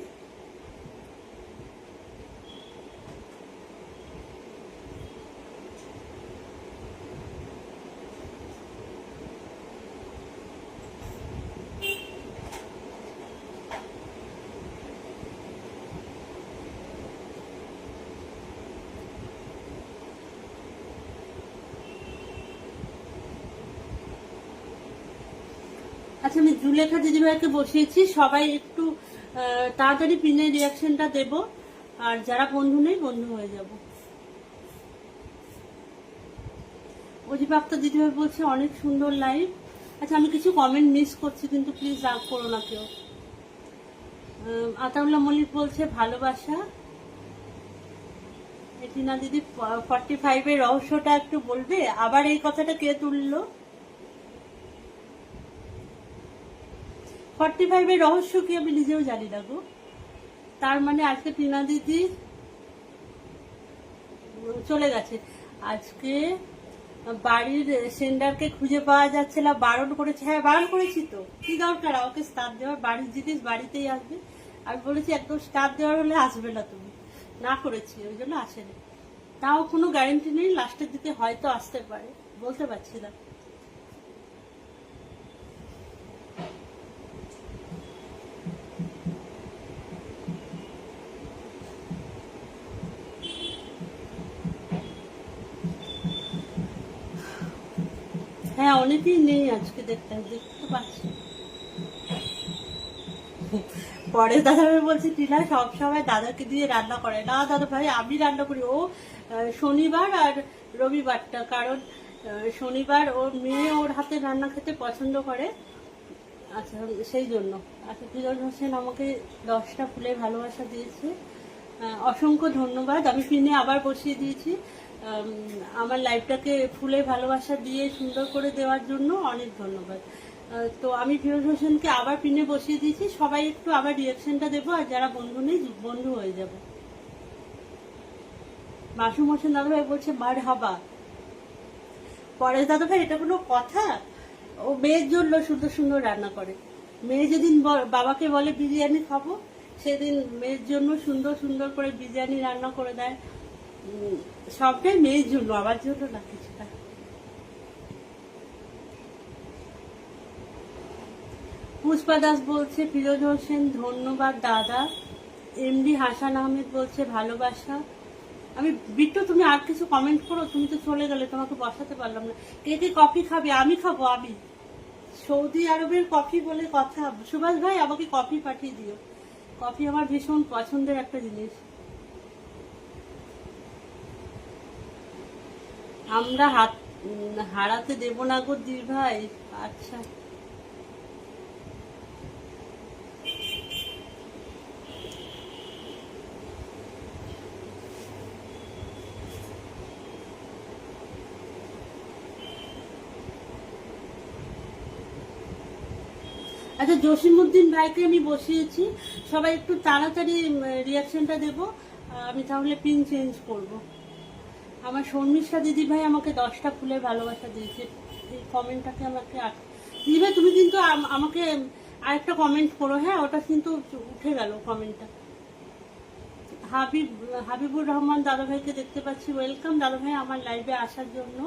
আচ্ছা, আমি জুলেখা দিদিভাইকে বসিয়েছি, সবাই একটু তাড়াতাড়ি পিনের রিয়াকশনটা দেব, আর যারা বন্ধু নেই বন্ধু হয়ে যাব। অধিপ্রাপ্ত দিদিভাই বলছে অনেক সুন্দর লাইভ। আচ্ছা, আমি কিছু কমেন্ট মিস করছি কিন্তু প্লিজ রাগ করো না কেউ। আতাউল্লাহ মল্লিক বলছে ভালোবাসা। এটিনা দিদি 45-এর রহস্যটা একটু বলবে? আবার এই কথাটা কে তুললো? 45-এর রহস্য কি আমি নিজেও জানি না গো। তার মানে আজকে টিনা দিদি চলে গেছে। আজকে বাড়ির সেন্ডারকে খুঁজে পাওয়া যাচ্ছে না, বারণ করেছে। হ্যাঁ, বারণ করেছি তো, কি দরকার ওকে স্টার দেওয়ার? বাড়ির জিনিস বাড়িতেই আসবে। আমি বলেছি একদম স্টার দেওয়ার হলে আসবে না, তুমি না করেছি, ওই জন্য আসেনি। তাও কোনো গ্যারেন্টি নেই, লাস্টের দিকে হয়তো আসতে পারে, বলতে পারছি না। হ্যাঁ, অনেকেই নেই আজকে, দেখতে পাচ্ছি। পরে দাদা ভাই বলছে টিনা সবসময় দাদাকে দিয়ে রান্না করে না। দাদা ভাই আমি রান্না করি, ও শনিবার আর রবিবারটা, কারণ শনিবার ওর মেয়ে ওর হাতে রান্না খেতে পছন্দ করে। আচ্ছা, সেই জন্য। আচ্ছা, ফিরোজ হোসেন আমাকে 10টা ফুলের ভালোবাসা দিয়েছে, অসংখ্য ধন্যবাদ। আমি পিনে আবার বসিয়ে দিয়েছি। আমার লাইফটাকে ফুলের ভালোবাসা দিয়ে সুন্দর করে দেওয়ার জন্য অনেক ধন্যবাদ। তো আমি ফিরোজ হোসেনকে আবার পিনে বসিয়ে দিয়েছি, সবাই একটু আবার রিয়াকশনটা দেবো, আর যারা বন্ধু নেই বন্ধু হয়ে যাব। মাসুম হোসেন দাদাভাই বলছে মার হাবা। পরেশ দাদাভাই এটা কোনো কথা? ও মেয়ের জন্য সুন্দর সুন্দর রান্না করে। মেয়ে যেদিন বাবাকে বলে বিরিয়ানি খাবো, সেদিন মেয়ের জন্য সুন্দর সুন্দর করে বিরিয়ানি রান্না করে দেয়। সবটাই মেয়ের জন্য, আমার জন্য না কিছুটা। পুষ্পা দাস বলছে ফিরোজ হোসেন ধন্যবাদ দাদা। এমডি হাসান আহমেদ বলছে ভালোবাসা। আমি বিট্টু তুমি আর কিছু কমেন্ট করো, তুমি তো চলে গেলে, তোমাকে বসাতে পারলাম না। কে কে কফি খাবে? আমি খাবো। আমি সৌদি আরবের কফি বলে কথা। সুভাষ ভাই আমাকে কফি পাঠিয়ে দিও। কফি আমার ভীষণ পছন্দের একটা জিনিস। আমরা হারাতে দেব না গো দি ভাই। আচ্ছা, আচ্ছা জসিমউদ্দিন ভাইকে আমি বসিয়েছি, সবাই একটু তাড়াতাড়ি রিয়াকশনটা দেবো। আমি তাহলে পিন চেঞ্জ করব। আমার শর্মিষ্ঠা দিদি ভাই আমাকে 10টা ফুলের ভালোবাসা দিয়েছে। এই কমেন্টটাকে আমাকে দিদি ভাই তুমি কিন্তু আমাকে আরেকটা কমেন্ট করো, হ্যাঁ? ওটা কিন্তু উঠে গেল কমেন্টটা। হাবিবুর রহমান দাদা ভাইকে দেখতে পাচ্ছি, ওয়েলকাম দাদা ভাই আমার লাইভে আসার জন্য।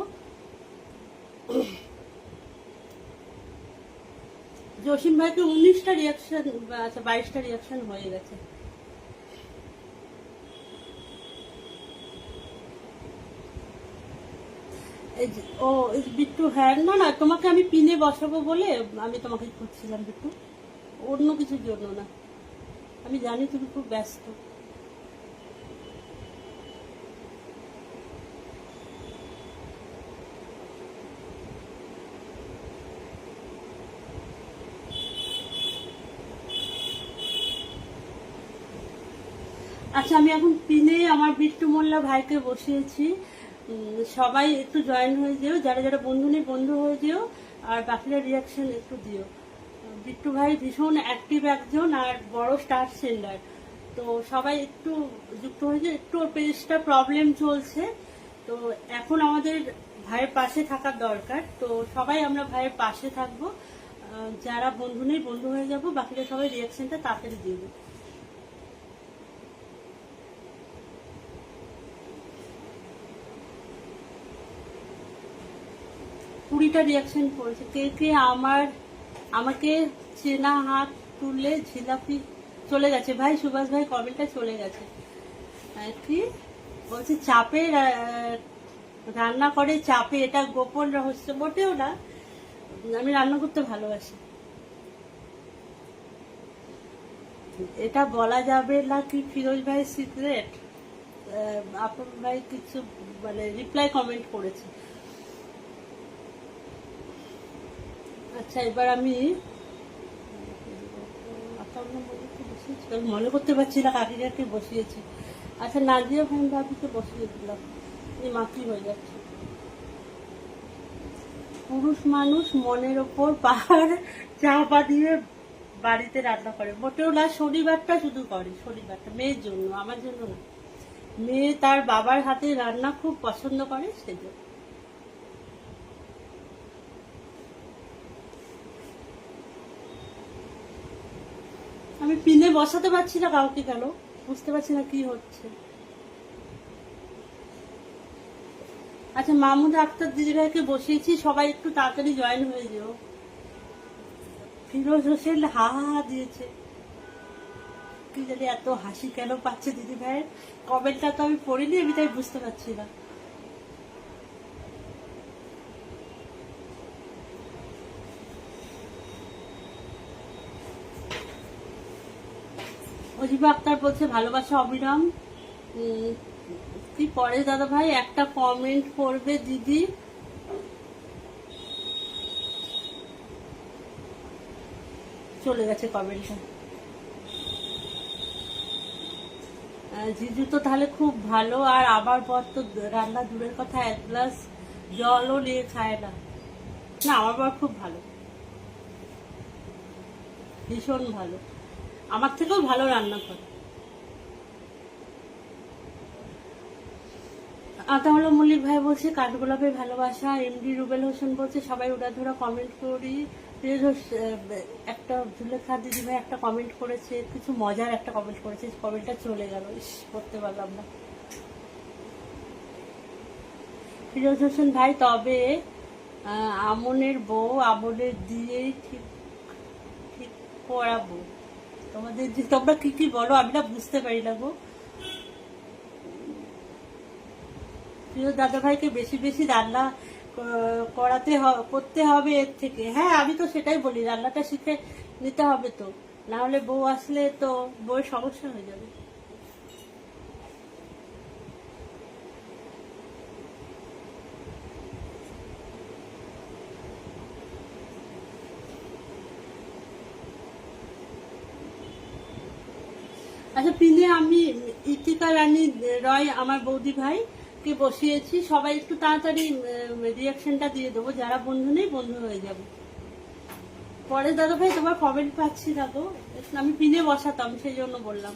জসিম ভাইকে 19টা রিয়াকশন, আচ্ছা 22টা রিয়াকশন হয়ে গেছে। ও বিট্টু, হ্যাঁ না না, তোমাকে আমি পিনে বসাবো বলে আমি তোমাকে খুঁজছিলাম বিট্টু, অন্য কিছুর জন্য না। আমি জানি তুমি খুব ব্যস্ত। আচ্ছা আমি এখন পিনে আমার বিট্টু মোল্লা ভাইকে বসিয়েছি। সবাই একটু জয়েন হয়ে যেও, যারা যারা বন্ধু নেই বন্ধু হয়ে যেও, আর বাকিরা রিয়াকশন একটু দিও। বিট্টু ভাই ভীষণ অ্যাক্টিভ একজন আর বড় স্টার সেন্ডার, তো সবাই একটু যুক্ত হয়ে যে। একটু ওর পেজটা প্রবলেম চলছে, তো এখন আমাদের ভাইয়ের পাশে থাকার দরকার, তো সবাই আমরা ভাইয়ের পাশে থাকবো। যারা বন্ধু নেই বন্ধু হয়ে যাবো, বাকিরা সবাই রিয়াকশনটা তাড়াতাড়ি দিয়ে দেবো। 20টা রিয়াকশন করেছে। কে কে আমাকে চেনা হাত তুললে ঝিলাপি চলে গেছে ভাই। সুভাষ ভাই কমেন্টটা চলে গেছে। কি বলছে? চাপে রান্না করে, চাপে। এটা গোপন রহস্য মোটেও না, আমি রান্না করতে ভালোবাসি। এটা বলা যাবে না কি ফিরোজ ভাই সিক্রেট? আপন ভাই কিছু মানে রিপ্লাই কমেন্ট করেছে। আচ্ছা এবার আমি মনে করতে পারছি না কাকিরাকে বসিয়েছি। আচ্ছা নাজিয়া ভাই ভাবিকে বসিয়ে দিলাম, এই মাতৃ হয়ে যাচ্ছে। পুরুষ মানুষ মনের ওপর পাহাড় চাপা দিয়ে বাড়িতে রান্না করে, মোটেও না। শনিবারটা শুধু করে, শনিবারটা মেয়ের জন্য, আমার জন্য না। মেয়ে তার বাবার হাতে রান্না খুব পছন্দ করে, সেজন্য। আমি পিনে বসাতে পারছি না কাউকে, কেন বুঝতে পারছি না কি হচ্ছে। আচ্ছা মাহমুদ আক্তার দিদিভাইকে বসিয়েছি, সবাই একটু তাড়াতাড়ি জয়েন হয়ে যেও। ফিরোজ হোসেন হা হা দিয়েছে, কি জানি এত হাসি কেন পাচ্ছে দিদি ভাইয়ের। কমেন্টটা তো আমি পড়িনি, আমি তাই বুঝতে পারছি না। অজিবা আক্তার বলছে ভালোবাসা অবিরাম। কি পরে দাদা ভাই একটা কমেন্ট করবে দিদি? চলে গেছে কমেন্টটা। জিজু তো তাহলে খুব ভালো, আর আমার পর তো রান্না দূরের কথা, এক গ্লাস জলও নিয়ে খায় না। না আমার পর খুব ভালো, ভীষণ ভালো, আমার থেকেও ভালো রান্না করে। আতাউল্লাহ মল্লিক ভাই বলছে কাঠগোলাপের ভালোবাসা। এমডি রুবেল হোসেন বলছে সবাই উড়াধুরা কমেন্ট করি। একটা জুলেখা দিদি ভাই একটা কমেন্ট করেছে, কিছু মজার একটা কমেন্ট করেছে, কমেন্টটা চলে গেল, করতে পারলাম না। ফিরোজ হোসেন ভাই তবে আমনের বউ আমনের দিয়েই ঠিক ঠিক করাবো। তোমাদের যে তোমরা কি কি বলো আমি না বুঝতে পারি না গো। প্রিয় দাদা ভাইকে বেশি বেশি রান্না করতে হবে এর থেকে। হ্যাঁ, আমি তো সেটাই বলি, রান্নাটা শিখে নিতে হবে তো, না হলে বউ আসলে তো বউয়ের সমস্যা হয়ে যাবে। আচ্ছা পিনে আমি ইতিকা রানী রয় আমার বৌদি ভাই কে বসিয়েছি, সবাই একটু তাড়াতাড়ি রিয়াকশনটা দিয়ে দেবো, যারা বন্ধু নেই বন্ধু হয়ে যাবে। পরে দাদা ভাই তোমার কমেন্ট পাচ্ছি না তো, আমি পিনে বসাতাম সেই জন্য বললাম।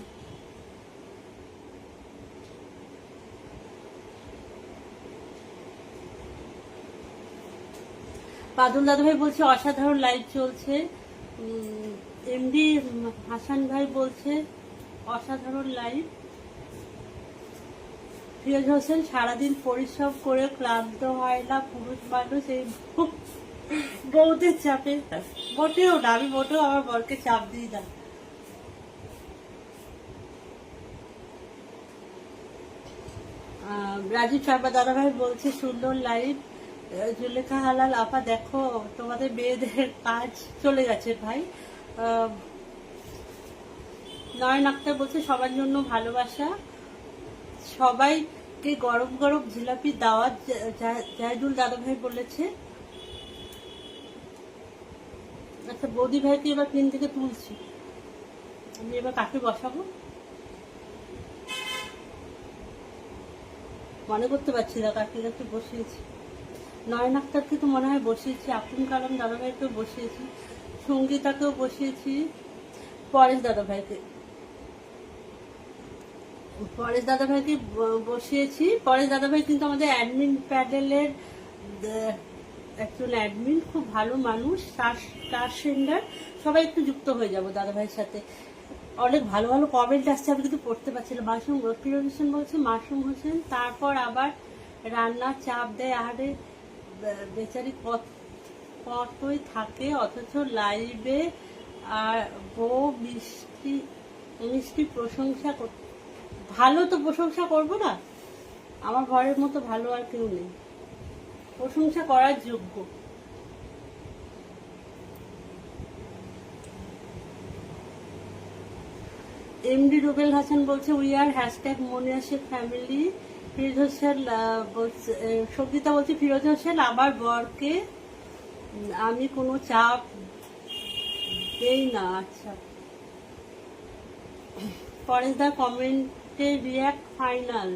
বাদল দাদা ভাই বলছে অসাধারণ লাইভ চলছে। এমডি হাসান ভাই বলছে অসাধারণ লাইভ। ফিরোজ হোসেন সারাদিন পরিশ্রম করে ক্লান্ত হয় না পুরুষ মানুষ এই বউদের চাপে। মোটেও না, আমি মোটেও আমার বরকে চাপ দিই না। রাজীব শর্মা দাদা ভাই বলছে সুন্দর লাইভ। জুলেখা হালাল আপা দেখো তোমাদের মেয়েদের কাজ চলে গেছে ভাই। নয়ন আক্তার বলছে সবার জন্য ভালোবাসা, সবাইকে গরম গরম জিলাপি দাওয়াত জাহিদুল দাদা ভাই বলেছে। আচ্ছা বৌদি ভাইকে এবার পিন থেকে তুলছি, আমি এবার কাকে বসাবো মনে করতে পারছি না, কাকে কাকে বসিয়েছি। নয়ন আক্তারকে তো মনে হয় বসিয়েছি, আব্দুল কালাম দাদা ভাইকেও বসিয়েছি, সঙ্গীতাকেও বসিয়েছি, পরেশ দাদা ভাইকে বসিয়েছি। পরেশ দাদা ভাই কিন্তু আমাদের অ্যাডমিন প্যানেলের একজন অ্যাডমিন, খুব ভালো মানুষ, স্টার সেন্ডার। সবাই একটু যুক্ত হয়ে যাবো দাদা ভাইয়ের সাথে। অনেক ভালো ভালো কমেন্ট আসছে, আমি কিন্তু পড়তে পারছি না। মাসুম ফিরোজ হোসেন বলছে মাসুম হোসেন, তারপর আবার রান্নার চাপ দেয়, আরে বেচারি কতই থাকে অথচ লাইভে আর বউ মিষ্টি মিষ্টি প্রশংসা ভালো তো প্রশংসা করবো না, আমার ঘরের মতো ভালো আর কেউ নেই, প্রশংসা করার যোগ্য। এমডি রুবেল হাসান বলছে we are hashtag Monia Sheikh family. Firoz Hossain বলছে, সঙ্গীতা বলছে ফিরোজ হোসেন আমার বরকে আমি কোনো চাপ দেই না। আচ্ছা পরেশ দা কমেন্টে রিয়াক্ট ফাইনাল।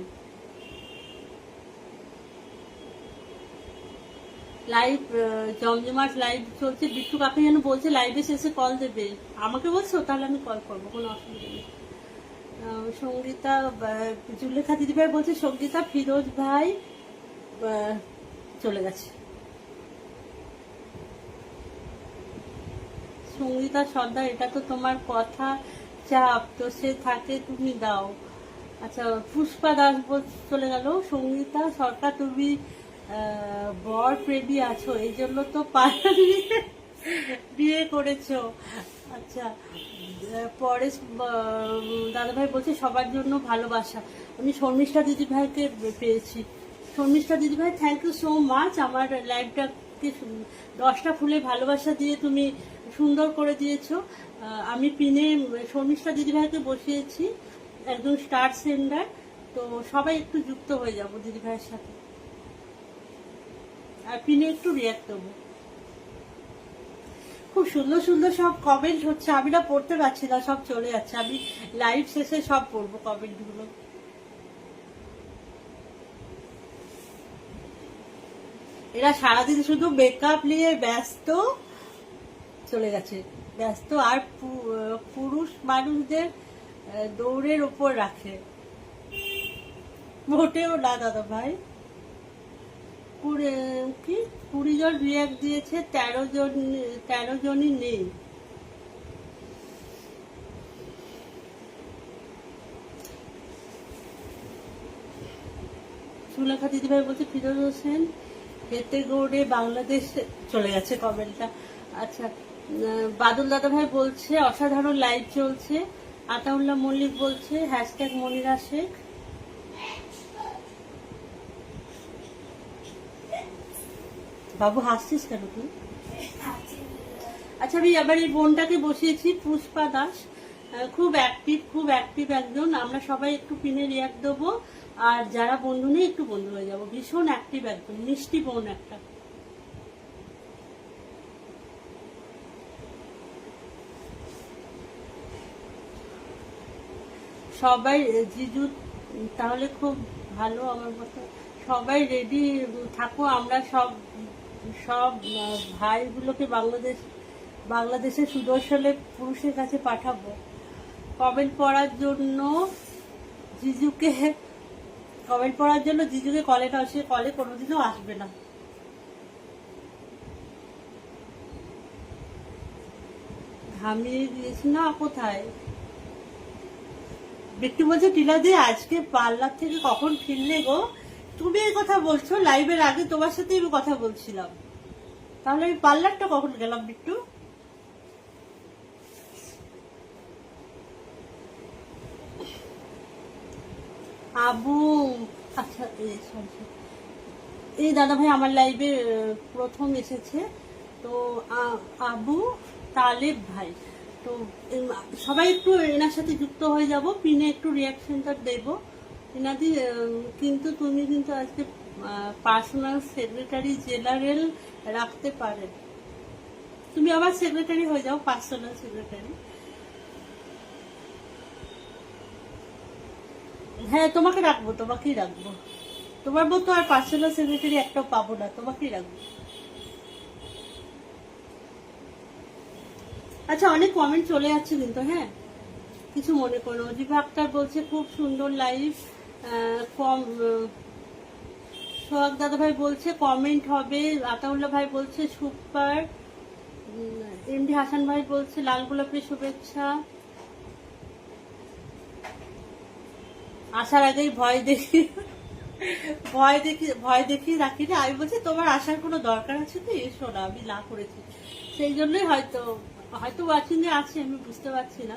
লাইভ জমজমাট লাইভ চলছে। বিট্টু কাকে যেন বলছে লাইভে শেষে কল দেবে, আমাকে বলছো, তাহলে আমি কল করবো, কোনো অসুবিধা নেই। সঙ্গীতা জুলেখা দিদিভাই বলছে সঙ্গীতা ফিরোজ ভাই চলে গেছে। সঙ্গীতা সর্দার এটা তো তোমার কথা চাপ তো সে থাকে তুমি দাও। আচ্ছা পুষ্পা দাস চলে গেল। সঙ্গীতা সরকার তুমি বর প্রেমী আছো এই জন্য তো বিয়ে করেছো। আচ্ছা পরে দাদাভাই বলছে সবার জন্য ভালোবাসা। আমি শর্মিষ্ঠা দিদি ভাইকে পেয়েছি। শর্মিষ্ঠা দিদি ভাই থ্যাংক ইউ সো মাচ, আমার লাইভটাকে 10টা ফুলে ভালোবাসা দিয়ে তুমি সুন্দর করে দিয়েছো। আমি পিনে শর্মিষ্ঠা দিদি ভাইকে বসিয়েছি, একজন স্টার সেন্ডার, তো সবাই একটু যুক্ত হয়ে যাবো দিদি ভাইয়ের সাথে, আর পিনে একটু রিয়াক্ট দেবো। খুব সুন্দর সুন্দর সব কমেন্ট হচ্ছে, আমি না পড়তে পারছি না, সব চলে যাচ্ছে, আমি লাইভ শেষে সব পড়বো কমেন্ট গুলো। এরা সারাদিন শুধু মেকআপ নিয়ে ব্যস্ত, চলে গেছে ব্যস্ত, আর পুরুষ মানুষদের দৌড়ের উপর রাখে, মোটেও না দাদা ভাই। 20 জন রিয়াক্ট দিয়েছে, 13 জনই নেই। সুলেখা দিদিভাই বলছে ফিরোজ হোসেন হেতে গৌড়ে বাংলাদেশ চলে গেছে কমেন্টটা। আচ্ছা বাদল দাদা ভাই বলছে অসাধারণ লাইভ চলছে। আতাউল্লাহ মল্লিক বলছে হ্যাশট্যাগ মনিরা শেখ। বাবু হাসছিস কেন তুই? আচ্ছা, আমি আবার এই বোনটাকে বসিয়েছি, পুষ্পা দাস, খুব অ্যাক্টিভ একজন। আমরা সবাই একটু পিনে রিয়াক্ট দেবো, আর যারা বন্ধু নেই একটু বন্ধু হয়ে যাবো। ভীষণ অ্যাক্টিভ একদম, মিষ্টি বোন একটা। সবাই জিজু তাহলে খুব ভালো আমার মতো। সবাই রেডি থাকো, আমরা সব সব ভাইগুলোকে বাংলাদেশে সুদর্শনে পুরুষের কাছে পাঠাবো কমেন্ট পড়ার জন্য। জিজুকে কমেন্ট পড়ার জন্য জিজুকে কলে না, সে কলে কোনোদিনও আসবে না। ঘামিয়ে দিয়েছি না, কোথায়? ব্যক্তি বলছে টিলা দিয়ে আজকে পার্লার থেকে কখন ফিরলে গো? তুমি এই কথা বলছো, লাইভের আগে তোমার সাথে আমি কথা বলছিলাম। তাহলে আমি পার্লারটা কখন গেলাম বিট্টু? আবু, আচ্ছা এই দাদা ভাই আমার লাইভে প্রথম এসেছে, তো আবু তালেব ভাই। তো সবাই একটু এনার সাথে যুক্ত হয়ে যাব, পিনে একটু রিয়াকশনটা দেবো এনাদি। কিন্তু তুমি কিন্তু আজকে পার্সোনাল সেক্রেটারি জেনারেল রাখতে পারেন, তুমি আবার সেক্রেটারি হয়ে যাও, পার্সোনাল সেক্রেটারি। হ্যাঁ, তোমাকে রাখবো, তোমাকেই রাখবো। তোমার মতো আর পার্সোনাল সেক্রেটারি একটাও পাবো না, তোমাকেই রাখবো। আচ্ছা, অনেক কমেন্ট চলে যাচ্ছে কিন্তু, হ্যাঁ কিছু মনে করো। অজিব আক্তার বলছে খুব সুন্দর লাইভ। কম সোহাগ দাদা ভাই বলছে কমেন্ট হবে। আতাউল্লাহ ভাই বলছে সুপার। এমডি হাসান ভাই বলছে লাল গোলাপের শুভেচ্ছা। আসার আগেই ভয় দেখি রাখি না। আমি বলছি তোমার আসার কোনো দরকার আছে তো, এসো না, আমি না করেছি সেই জন্যই হয়তো ওয়াচিং এ আছে, আমি বুঝতে পারছি না,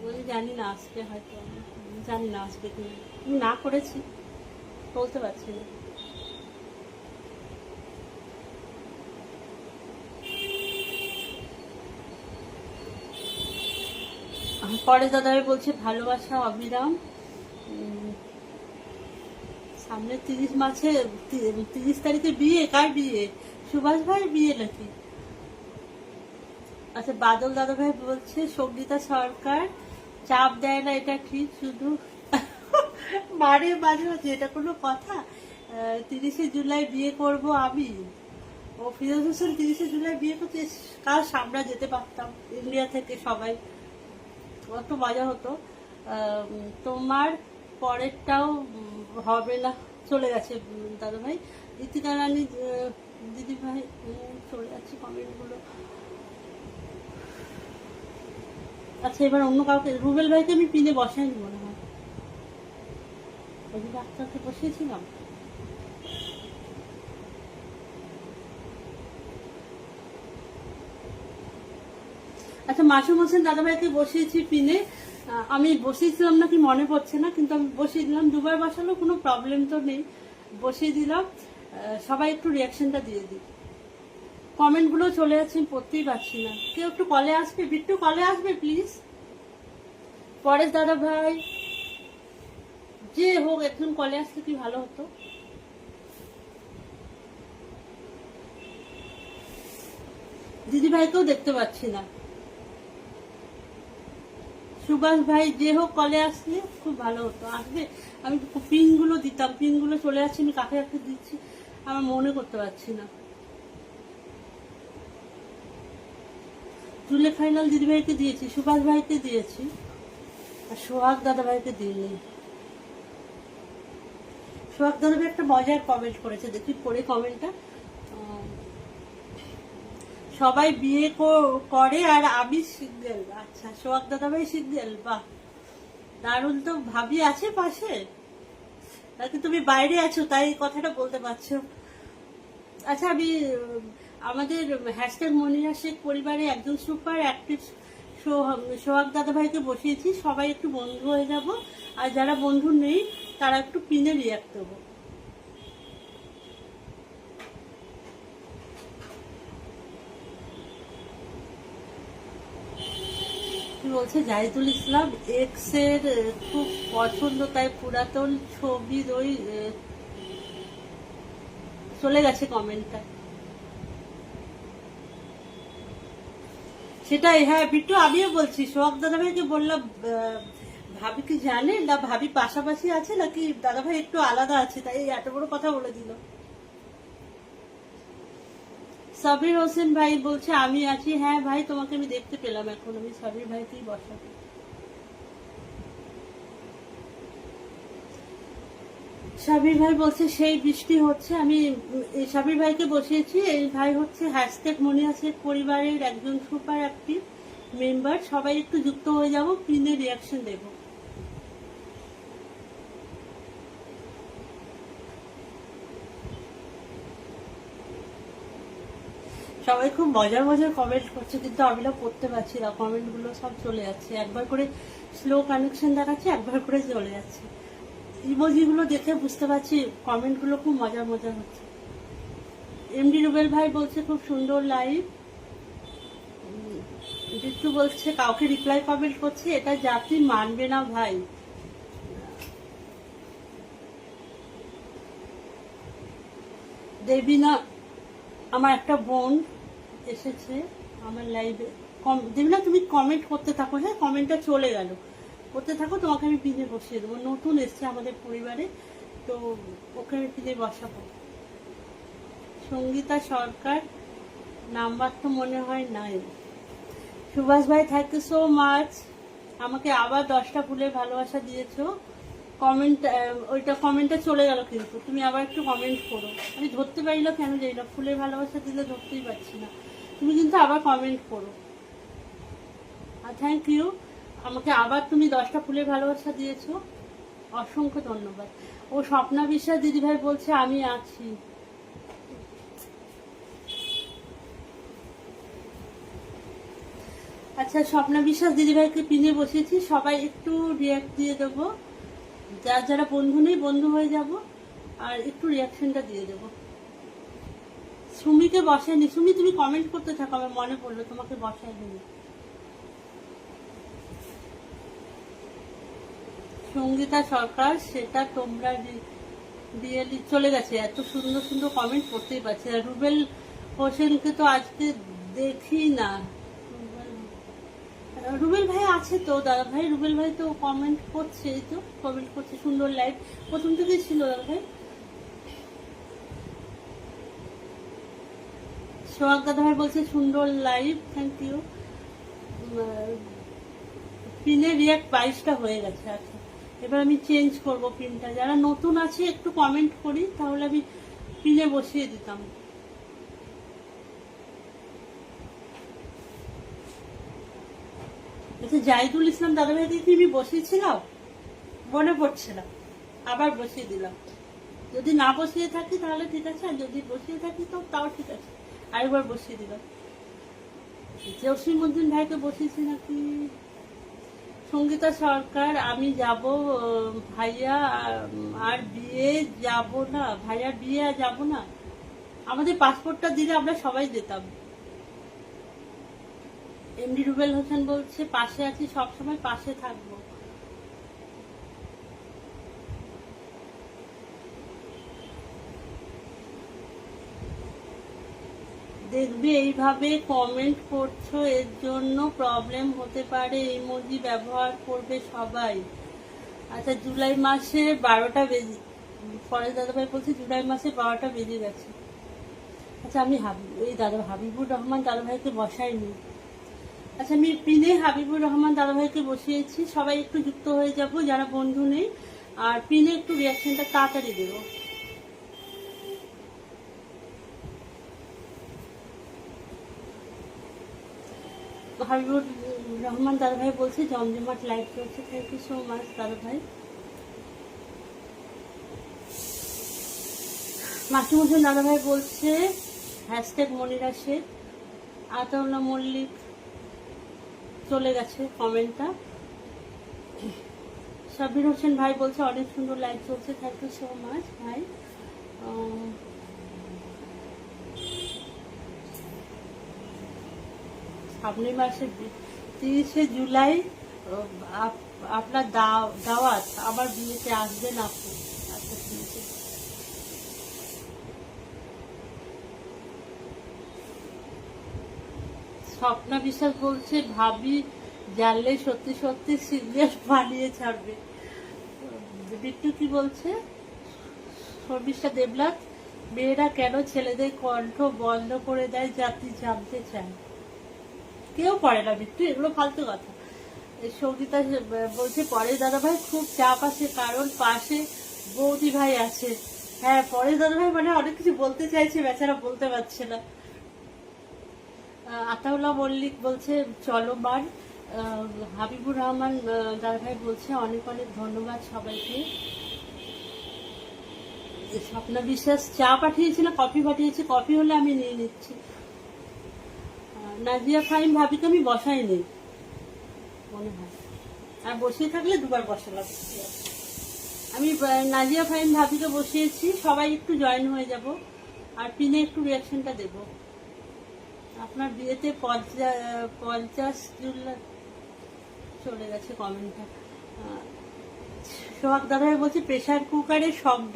আমি জানি না আসবে, হয়তো জানি না আসবে কি, আমি না করেছি বলতে পারছি না। পরে দাদাভাই বলছে ভালোবাসা অবিরাম। সামনে 30 তারিখে বিয়ে। কার বিয়ে? সুভাষ ভাই বিয়ে নাকি? আচ্ছা, বাদল দাদা ভাই বলছে সঙ্গীতা সরকার চাপ দেয় না, এটা ঠিক, শুধু মাঝে মাঝে এটা কোনো কথা? 30শে জুলাই বিয়ে করব আমি। ও ফিরোজ হোসেন 30শে জুলাই বিয়ে করতে, কাল আমরা যেতে পারতাম ইন্ডিয়া থেকে সবাই, কত মজা হতো। তোমার পরেরটাও হবে না, চলে গেছে দাদা ভাই। ঋতিকা রানী দিদি ভাই চলে যাচ্ছে কমেন্টগুলো। আচ্ছা, এবার অন্য কাউকে, রুবেল ভাইকে আমি পিনে বসাইনি মনে হয়, ওই ডাক্তারকে বসিয়েছিলাম। আচ্ছা, মাসুম হোসেন দাদাভাইকে বসিয়েছি পিনে। আমি বসিয়েছিলাম নাকি মনে পড়ছে না, কিন্তু আমি বসিয়ে দিলাম, দুবার বসালো কোনো প্রবলেম তো নেই, বসিয়ে দিলাম। সবাই একটু রিয়াকশনটা দিয়ে দিই। কমেন্টগুলো চলে যাচ্ছে, আমি পড়তেই পারছি না। কেউ একটু কলে আসবে, বিট্টু কলে আসবে প্লিজ। পরেশ দাদা ভাই, যে হোক একজন কলে আসলে কি ভালো হতো। দিদি ভাইকেও দেখতে পাচ্ছি না। সুভাষ ভাই, যে হোক কলে আসলে খুব ভালো হতো, আসবে। আমি পিনগুলো দিতাম, পিনগুলো চলে যাচ্ছে, আমি কাকে কাকে দিচ্ছি আমার মনে করতে পারছি না। জুলে ফাইনাল দিদি ভাইকে দিয়েছি, সুভাষ ভাইকে দিয়েছি, আর সোহাগ দাদা ভাইকে দিইনি। সোহাগ দাদা ভাই একটা মজার কমেন্ট করেছে, দেখি পড়ে কমেন্টটা। সবাই বিয়ে করে আর আমি সিঙ্গেল। আচ্ছা, সোহাগ দাদা ভাই সিঙ্গেল, বাহ দারুণ তো। ভাবি আছে পাশে নাকি তুমি বাইরে আছো তাই কথাটা বলতে পারছো? আচ্ছা, আমি আমাদের হ্যাশট্যাগ মনিরা শেখ পরিবারে একজন সুপার অ্যাক্টিভ সোহাগ দাদা ভাইকে বসিয়েছি, সবাই একটু বন্ধু হয়ে যাব, আর যারা বন্ধু নেই তারা একটু পিনে রিয়াক্ট দেবো। বলছে জাহিদুল ইসলাম এক্স এর খুব পছন্দ, তাই পুরাতন ছবির ওই চলে গেছে কমেন্টটা। সেটাই, হ্যাঁ বিট্টু আমিও বলছি, সোহাগ দাদাভাইকে বললাম ভাবি কি জানে না ভাবি পাশাপাশি আছে নাকি দাদাভাই একটু আলাদা আছে, তাই এত বড় কথা বলে দিল। সাবির হোসেন ভাই বলছে আমি আছি। হ্যাঁ ভাই, তোমাকে আমি দেখতে পেলাম, এখন আমি সাবির ভাইকেই বসাবো। সাবির ভাই বলছে সেই বৃষ্টি হচ্ছে, আমি সাবির ভাইকে বসিয়েছি। এই ভাই হচ্ছে হ্যাশট্যাগ মনিয়া শেখ পরিবারের একজন সুপার অ্যাক্টিভ মেম্বার, সবাই একটু যুক্ত হয়ে যাব, পিনে রিয়াকশন দেব। সবাই খুব মজার মজার কমেন্ট করছে, কিন্তু আমি না পড়তে পারছি না, কমেন্ট গুলো সব চলে যাচ্ছে, একবার করে স্লো কানেকশন দেখাচ্ছে, একবার করে চলে যাচ্ছে। ইমোজি গুলো দেখে বুঝতে পারছি কমেন্ট গুলো খুব মজার মজার হচ্ছে। এমডি রুবেল ভাই বলছে খুব সুন্দর লাইভ। বিট্টু বলছে কাউকে রিপ্লাই কমেন্ট করছে, এটা জাতি মানবে না ভাই। দেবিনা আমার একটা বোন এসেছে আমার লাইভে, দেবিনা তুমি কমেন্ট করতে থাকো, হ্যাঁ কমেন্টটা চলে গেল, করতে থাকো, তোমাকে আমি পিনে বসিয়ে দেবো, নতুন এসছে আমাদের পরিবারে, তো ওকে আমি পিনে বসাবো। সঙ্গীতা সরকার নাম্বার তো মনে হয় নাই। সুভাষ ভাই থ্যাংক ইউ সো মাচ, আমাকে আবার 10টা ফুলের ভালোবাসা দিয়েছো। কমেন্ট ওইটা কমেন্টটা চলে গেল, কিন্তু তুমি আবার একটু কমেন্ট করো, আমি ধরতে পারি না কেন যাই না, ফুলের ভালোবাসা দিলে ধরতেই পারছি না, তুমি কিন্তু আবার কমেন্ট করো। আর থ্যাংক ইউ, আমাকে আবার তুমি 10টা ফুলের ভালোবাসা দিয়েছো, অসংখ্য ধন্যবাদ। ও স্বপ্না বিশ্বাস দিদিভাই বলছে আমি আছি। আচ্ছা, স্বপ্না বিশ্বাস দিদিভাইকে পিনে বসিয়েছি, সবাই একটু রিয়াক্ট দিয়ে দেবো, যারা যারা বন্ধু নেই বন্ধু হয়ে যাব, আর একটু রিয়াকশনটা দিয়ে দেবো। সুমিকে বসায়নি, সুমি তুমি কমেন্ট করতে থাকো, আমার মনে পড়লো তোমাকে বসায়নি। সঙ্গীতা সরকার সেটা তোমরা রিয়েলি চলে গেছে, এত সুন্দর সুন্দর কমেন্ট করতেই পারছি না। রুবেল হোসেনকে তো আজকে দেখি না, রুবেল ভাই আছে তো, দাদা ভাই রুবেল ভাই তো কমেন্ট করছে, এই তো কমেন্ট করছে, সুন্দর লাইভ প্রথম থেকেই ছিল দাদা ভাই। সোহাগ দাদা ভাই বলছে সুন্দর লাইভ, থ্যাংক ইউ। পিনের রিয়াক্ট 22টা হয়ে গেছে। আচ্ছা, এবার আমি চেঞ্জ করব পিনটা, যারা নতুন আছে একটু কমেন্ট করি, তাহলে আমি পিনে বসিয়ে দিতাম। আচ্ছা, জাহিদুল ইসলাম দাদাভাইকে কি আমি বসিয়েছিলাম মনে পড়ছে না, আবার বসিয়ে দিলাম। যদি না বসিয়ে থাকি তাহলে ঠিক আছে, আর যদি বসিয়ে থাকি তো তাও ঠিক আছে, আরেকবার বসিয়ে দিলাম। জসিমউদ্দিন ভাইকে বসিয়েছি নাকি? সঙ্গীতা সরকার আমি যাব ভাইয়া, আর বিয়ে যাব না, ভাইয়া বিয়ে আর যাব না, আমাদের পাসপোর্টটা দিলে আমরা সবাই যেতাম। এমডি রুবেল হোসেন বলছে পাশে আছি, সবসময় পাশে থাকবো। দেখবে এইভাবে কমেন্ট করছো, এর জন্য প্রবলেম হতে পারে, ইমোজি ব্যবহার করবে সবাই। আচ্ছা, জুলাই মাসে 12টা বেজে, পরে দাদাভাই বলছে জুলাই মাসে 12টা বেজে গেছে। আচ্ছা, আমি এই হাবিবুর রহমান দাদাভাইকে বসাইনি। আচ্ছা, আমি পিনে হাবিবুর রহমান দাদাভাইকে বসিয়েছি, সবাই একটু যুক্ত হয়ে যাব যারা বন্ধু নেই, আর পিনে একটু রিয়াকশনটা তাড়াতাড়ি দেবো। হাবিবুর রহমান দাদাভাই বলছে জমজমাট লাইভ চলছে, থ্যাংক ইউ সো মাচ দাদাভাই। মাসিমুদ্দিন দাদাভাই বলছে হ্যাশট্যাগ মনিরা শেখ। আতাউল্লাহ মল্লিক চলে গেছে কমেন্টটা। সাবির হোসেন ভাই বলছে অনেক সুন্দর লাইভ চলছে, থ্যাংক ইউ সো মাচ ভাই। সামনের মাসে 30 জুলাই আপনার দাওয়াত, আমার বিয়েতে আসবেন আপু। আচ্ছা ঠিক আছে। স্বপ্না বিশ্বাস বলছে ভাবি জানলে সত্যি সত্যি সিরিয়াস বানিয়ে ছাড়বে। বিট্টু কি বলছে? শর্মিষ্ঠা দেবনাথ, মেয়েরা কেন ছেলেদের কণ্ঠ বন্ধ করে দেয় জাতি জানতে চায়। কেউ পড়ে না বিট্টু, এগুলো ফালতু কথা। সঙ্গীতা বলছে পরের দাদা ভাই খুব চাপ আছে, কারণ পাশে বৌদি ভাই আছে। হ্যাঁ, পরের দাদা ভাই মানে অনেক কিছু বলতে চাইছে, বেচারা বলতে পারছে না। আতাউল্লাহ মল্লিক বলছে চলমান। হাবিবুর রহমান দাদা ভাই বলছে অনেক অনেক ধন্যবাদ সবাইকে। স্বপ্না বিশ্বাস চা পাঠিয়েছে না কফি পাঠিয়েছে? কফি হলে আমি নিয়ে নিচ্ছি। নাজিয়া ফাইম ভাবিকে আমি বসাইনি মনে হয়, আর বসিয়ে থাকলে দুবার বসালাম। আমি নাজিয়া ফাইম ভাবিকে বসিয়েছি, সবাই একটু জয়েন হয়ে যাব, আর পিনে একটু রিয়াকশনটা দেব। আপনার বিয়েতে 50 চলে গেছে কমেন্টটা। সোহাগ দাদাভাই বলছে প্রেসার কুকারের শব্দ।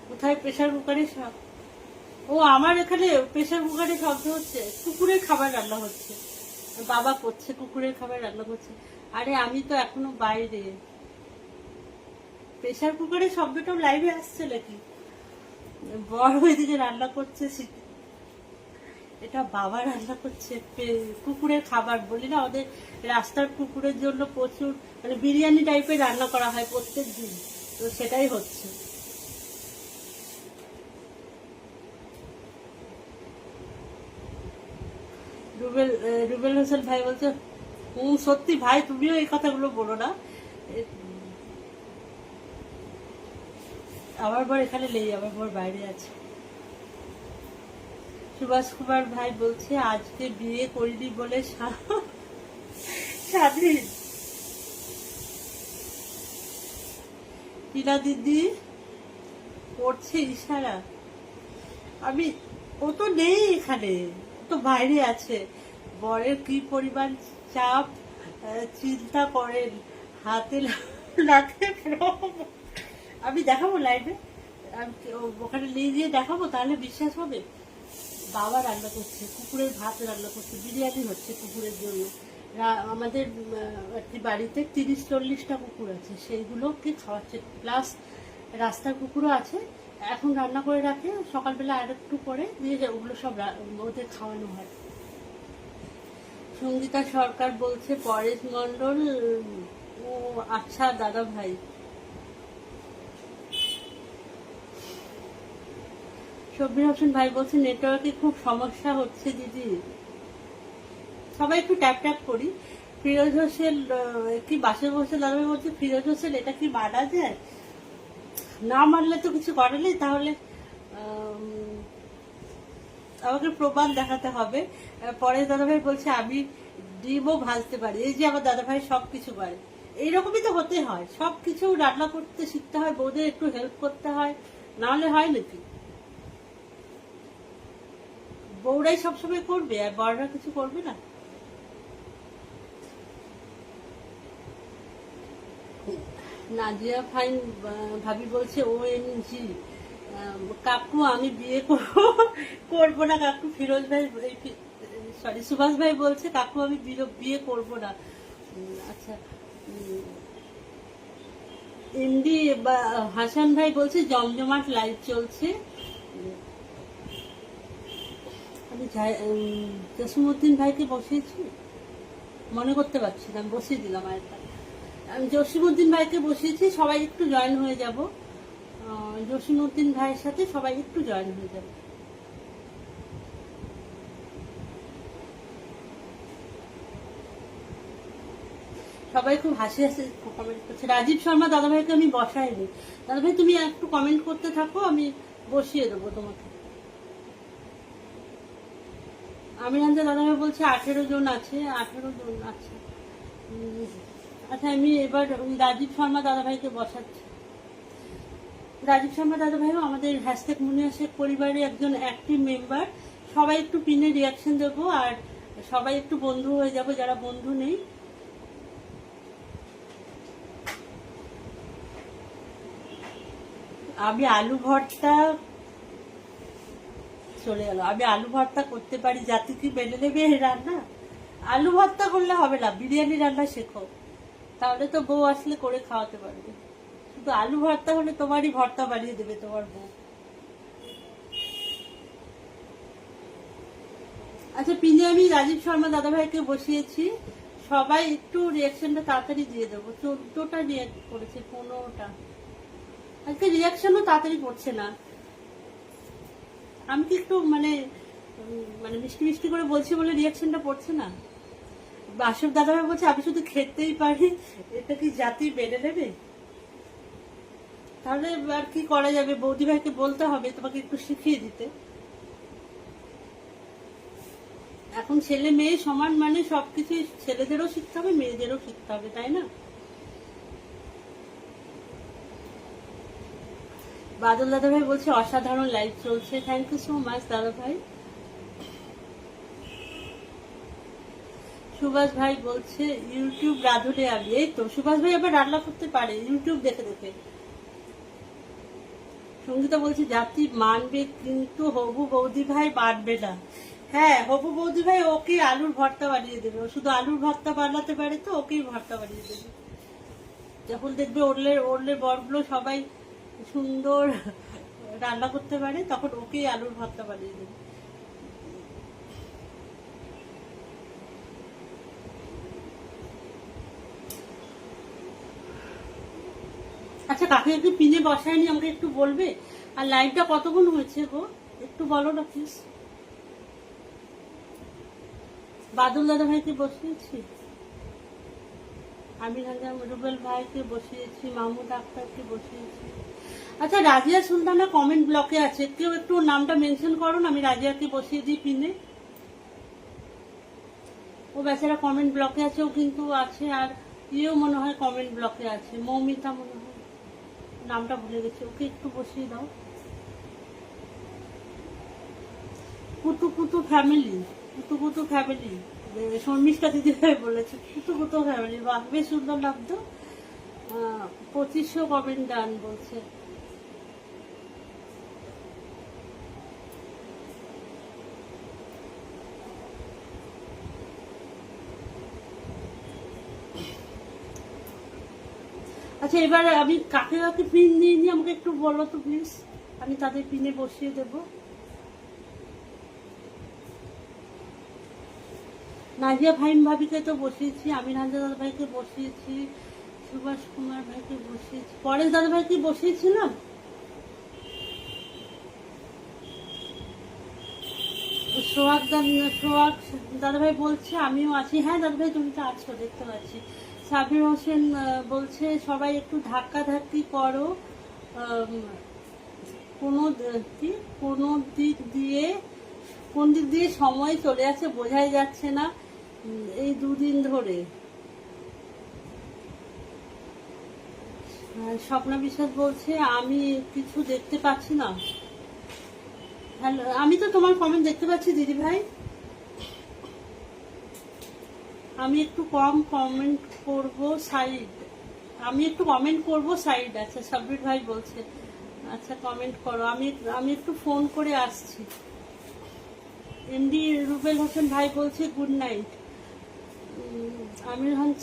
কোথায় প্রেসার কুকারের শব্দ? ও আমার এখানে প্রেসার কুকারের শব্দ হচ্ছে, কুকুরের খাবার রান্না হচ্ছে, বাবা করছে কুকুরের খাবার রান্না করছে। আরে আমি তো এখনো বাইরে। প্রেসার কুকারের শব্দটাও লাইভে আসছে নাকি? বড় ওইদিকে রান্না করছে, এটা বাবা রান্না করছে কুকুরের খাবার। বলি না ওদের রাস্তার কুকুরের জন্য প্রচুর মানে বিরিয়ানি টাইপের রান্না করা হয় প্রত্যেক দিন, তো সেটাই হচ্ছে। রুবেল হোসেন ভাই বলছে সত্যি ভাই, তুমিও এই কথাগুলো বলো না। আমার বর এখানে নেই, আমার বর বাইরে আছে। সুভাষ কুমার ভাই বলছে আজকে বিয়ে করিনি বলে স্বাধীন। টিনা দিদি করছে ইশারা। আমি ও তো নেই এখানে, তো বাইরে আছে। বরের কি পরিমাণ চাপ চিন্তা করেন, হাতে লাঠে আমি দেখাবো লাইভে, ওখানে নিয়ে গিয়ে দেখাবো, তাহলে বিশ্বাস হবে। বাবা রান্না করছে, কুকুরের ভাত রান্না করছে, বিরিয়ানি হচ্ছে কুকুরের জন্য। আমাদের একটি বাড়িতে 30-40টা কুকুর আছে, সেইগুলোকে খাওয়াচ্ছে, প্লাস রাস্তার কুকুরও আছে। এখন রান্না করে রাখে, সকালবেলা আর একটু পরে দিয়ে ওগুলো সব ওদের খাওয়ানো হয়। সঙ্গীতা সরকার বলছে পরেশ মন্ডল। ও আচ্ছা দাদা ভাই। শব্বির হোসেন ভাই বলছে নেটওয়ার্কে খুব সমস্যা হচ্ছে দিদি, সবাই একটু ট্যাপ ট্যাপ করি। ফিরোজ হোসেন কি বাসে বসে দাদা ভাই বলছে ফিরোজ হোসেন এটা কি মানা যায়? না মানলে তো কিছু করে নেই, তাহলে আমাকে প্রমাণ দেখাতে হবে। পরে দাদাভাই বলছে আমি ডিমও ভাজতে পারি। এই যে আমার দাদাভাই সবকিছু পারে, এইরকমই তো হতে হয়। সবকিছু রান্না করতে শিখতে হয়, বউদের একটু হেল্প করতে হয়, নাহলে হয় নাকি? বউরাই সবসময় করবে আর বড়রা কিছু করবে না? নাজিয়া ফাইন ভাবি বলছে OMG কাকু আমি বিয়ে করবো না কাকু। ফিরোজ ভাই সরি সুভাষ ভাই বলছে কাকু আমি বিয়ে করবো না। আচ্ছা, এমডি হাসান ভাই বলছে জমজমাট লাইভ চলছে। আমি জসিমউদ্দিন ভাইকে বসিয়েছি, মনে করতে পারছি না, আমি বসিয়ে দিলাম আরেকটা। আমি জসিমউদ্দিন ভাইকে বসিয়েছি, সবাই একটু জয়েন হয়ে যাব। জসিমউদ্দিন ভাইয়ের সাথে সবাই একটু জয়েন হয়ে যাবে। সবাই খুব হাসি হাসি কমেন্ট করছে। রাজীব শর্মা দাদাভাইকে আমি বসাইনি। দাদাভাই তুমি একটু কমেন্ট করতে থাকো, আমি বসিয়ে দেবো তোমাকে। আমি হানজা দাদাভাই বলছে 18 জন আছে, 18 জন আছে। আচ্ছা আমি এবার রাজীব শর্মা দাদাভাইকে বসাচ্ছি। রাজীব শর্মা দাদাভাইও আমাদের হ্যাশট্যাগ মুনিয়া শেখ পরিবারের একজন অ্যাক্টিভ মেম্বার। সবাই একটু পিনে রিয়াকশন দেবো, আর সবাই একটু বন্ধু হয়ে যাবো যারা বন্ধু নেই। আমি আলু ভর্তা চলে গেল। আমি আলু ভর্তা করতে পারি, জাতি কি মেনে নেবে রান্না? আলু ভর্তা করলে হবে না, বিরিয়ানি রান্না শেখো, তাহলে তো বউ আসলে করে খাওয়াতে পারবে। শুধু আলু ভর্তা হলে তোমারই ভর্তা বানিয়ে দেবে তোমার বউ। আচ্ছা পিনে আমি রাজীব শর্মা দাদাভাইকে বসিয়েছি, সবাই একটু রিয়াকশনটা তাড়াতাড়ি দিয়ে দেবো। 14টা রিয়াক্ট করেছে, 15টা। আজকে রিয়াকশনও তাড়াতাড়ি পড়ছে না। আমি কি একটু মানে মিষ্টি মিষ্টি করে বলছি বলে রিয়াকশনটা পড়ছে না। বাসুর দাদাভাই বলছে আমি শুধু খেতেই পারি, এটা কি জাতি বেড়ে নেবে? তাহলে আর কি করা যাবে, বৌদি ভাইকে বলতে হবে তোমাকে একটু শিখিয়ে দিতে। এখন ছেলে মেয়ে সমান, মানে সবকিছু ছেলেদেরও শিখতে হবে মেয়েদেরও শিখতে হবে, তাই না? বাদল দাদাভাই বলছে অসাধারণ লাইভ চলছে, থ্যাংক ইউ সো মাচ দাদাভাই। সুভাষ ভাই বলছে ইউটিউব রাঁধুনে আমি। এই তো সুভাষ ভাই আবার রান্না করতে পারে ইউটিউব দেখে দেখে। সঙ্গীতা বলছে জাতি মানবে কিন্তু হবু বৌদি ভাই মানবে না। হ্যাঁ হবু বৌদি ভাই ওকে আলুর ভর্তা বানিয়ে দেবে, ও শুধু আলুর ভর্তা বানাতে পারে তো ওকেই ভর্তা বানিয়ে দেবে। যখন দেখবে ওরলের বরগুলো সবাই সুন্দর রান্না করতে পারে তখন ওকেই আলুর ভর্তা বানিয়ে দেবে। আচ্ছা কাকে একটু পিনে বসায়নি আমাকে একটু বলবে? আর লাইভটা কতক্ষণ হয়েছে গো একটু বলো না প্লিজ। বাদল দাদা ভাইকে বসিয়েছি, আমি রুবেল ভাইকে বসিয়েছি, মাহমুদ আক্তারকে বসিয়েছি। আচ্ছা রাজিয়া সুলতানা কমেন্ট ব্লকে আছে, কেউ একটু নামটা মেনশন করো না, আমি রাজিয়াকে বসিয়ে দিই পিনে। ও বেচারা কমেন্ট ব্লকে আছে, ও কিন্তু আছে। আর ইয়েও মনে হয় কমেন্ট ব্লকে আছে, মৌমিতা মনে হয়, নামটা ভুলে গেছি, ওকে একটু বসিয়ে দাও। কুতু কুতু ফ্যামিলি, কুতু কুতু ফ্যামিলি, শর্মিষ্ঠা দিদি ভাই বলেছে কুতু কুতু ফ্যামিলি, বাহ বেশ সুন্দর নাম তো। 2500 কমেন্ট ডান বলছে। আচ্ছা এবার আমি কাকে কাকে পিন নিয়ে নিয়ে আমাকে একটু বলো তো প্লিজ, আমি তাদের পিনে বসিয়ে দেব। নাজিয়া ফাইম ভাবিকে তো বসিয়েছি, আমির হামজা দাদা ভাইকে বসিয়েছি, সুভাষ কুমার ভাইকে বসিয়েছি, পরেশ দাদা ভাইকে বসিয়েছিলাম। সোহাগ দাদা ভাই বলছে আমিও আছি। হ্যাঁ দাদা ভাই তুমি তো আছো, দেখতে পাচ্ছি। সাবির হোসেন বলছে সবাই একটু ধাক্কা ধাক্কি করো, কোন দিক দিয়ে সময় চলে যাচ্ছে বোঝাই যাচ্ছে না এই দুদিন ধরে। স্বপ্না বিশ্বাস বলছে আমি কিছু দেখতে পাচ্ছি না। হ্যালো আমি তো তোমার কমেন্ট দেখতে পাচ্ছি দিদি ভাই, আমি একটু কম কমেন্ট করব সাইড, আমি একটু কমেন্ট করব সাইড। আচ্ছা সাব্বির ভাই বলছে আচ্ছা কমেন্ট করো, আমি একটু ফোন করে আসছি। এমডি রুবেল হোসেন ভাই বলছে গুড নাইট। আমির হান্স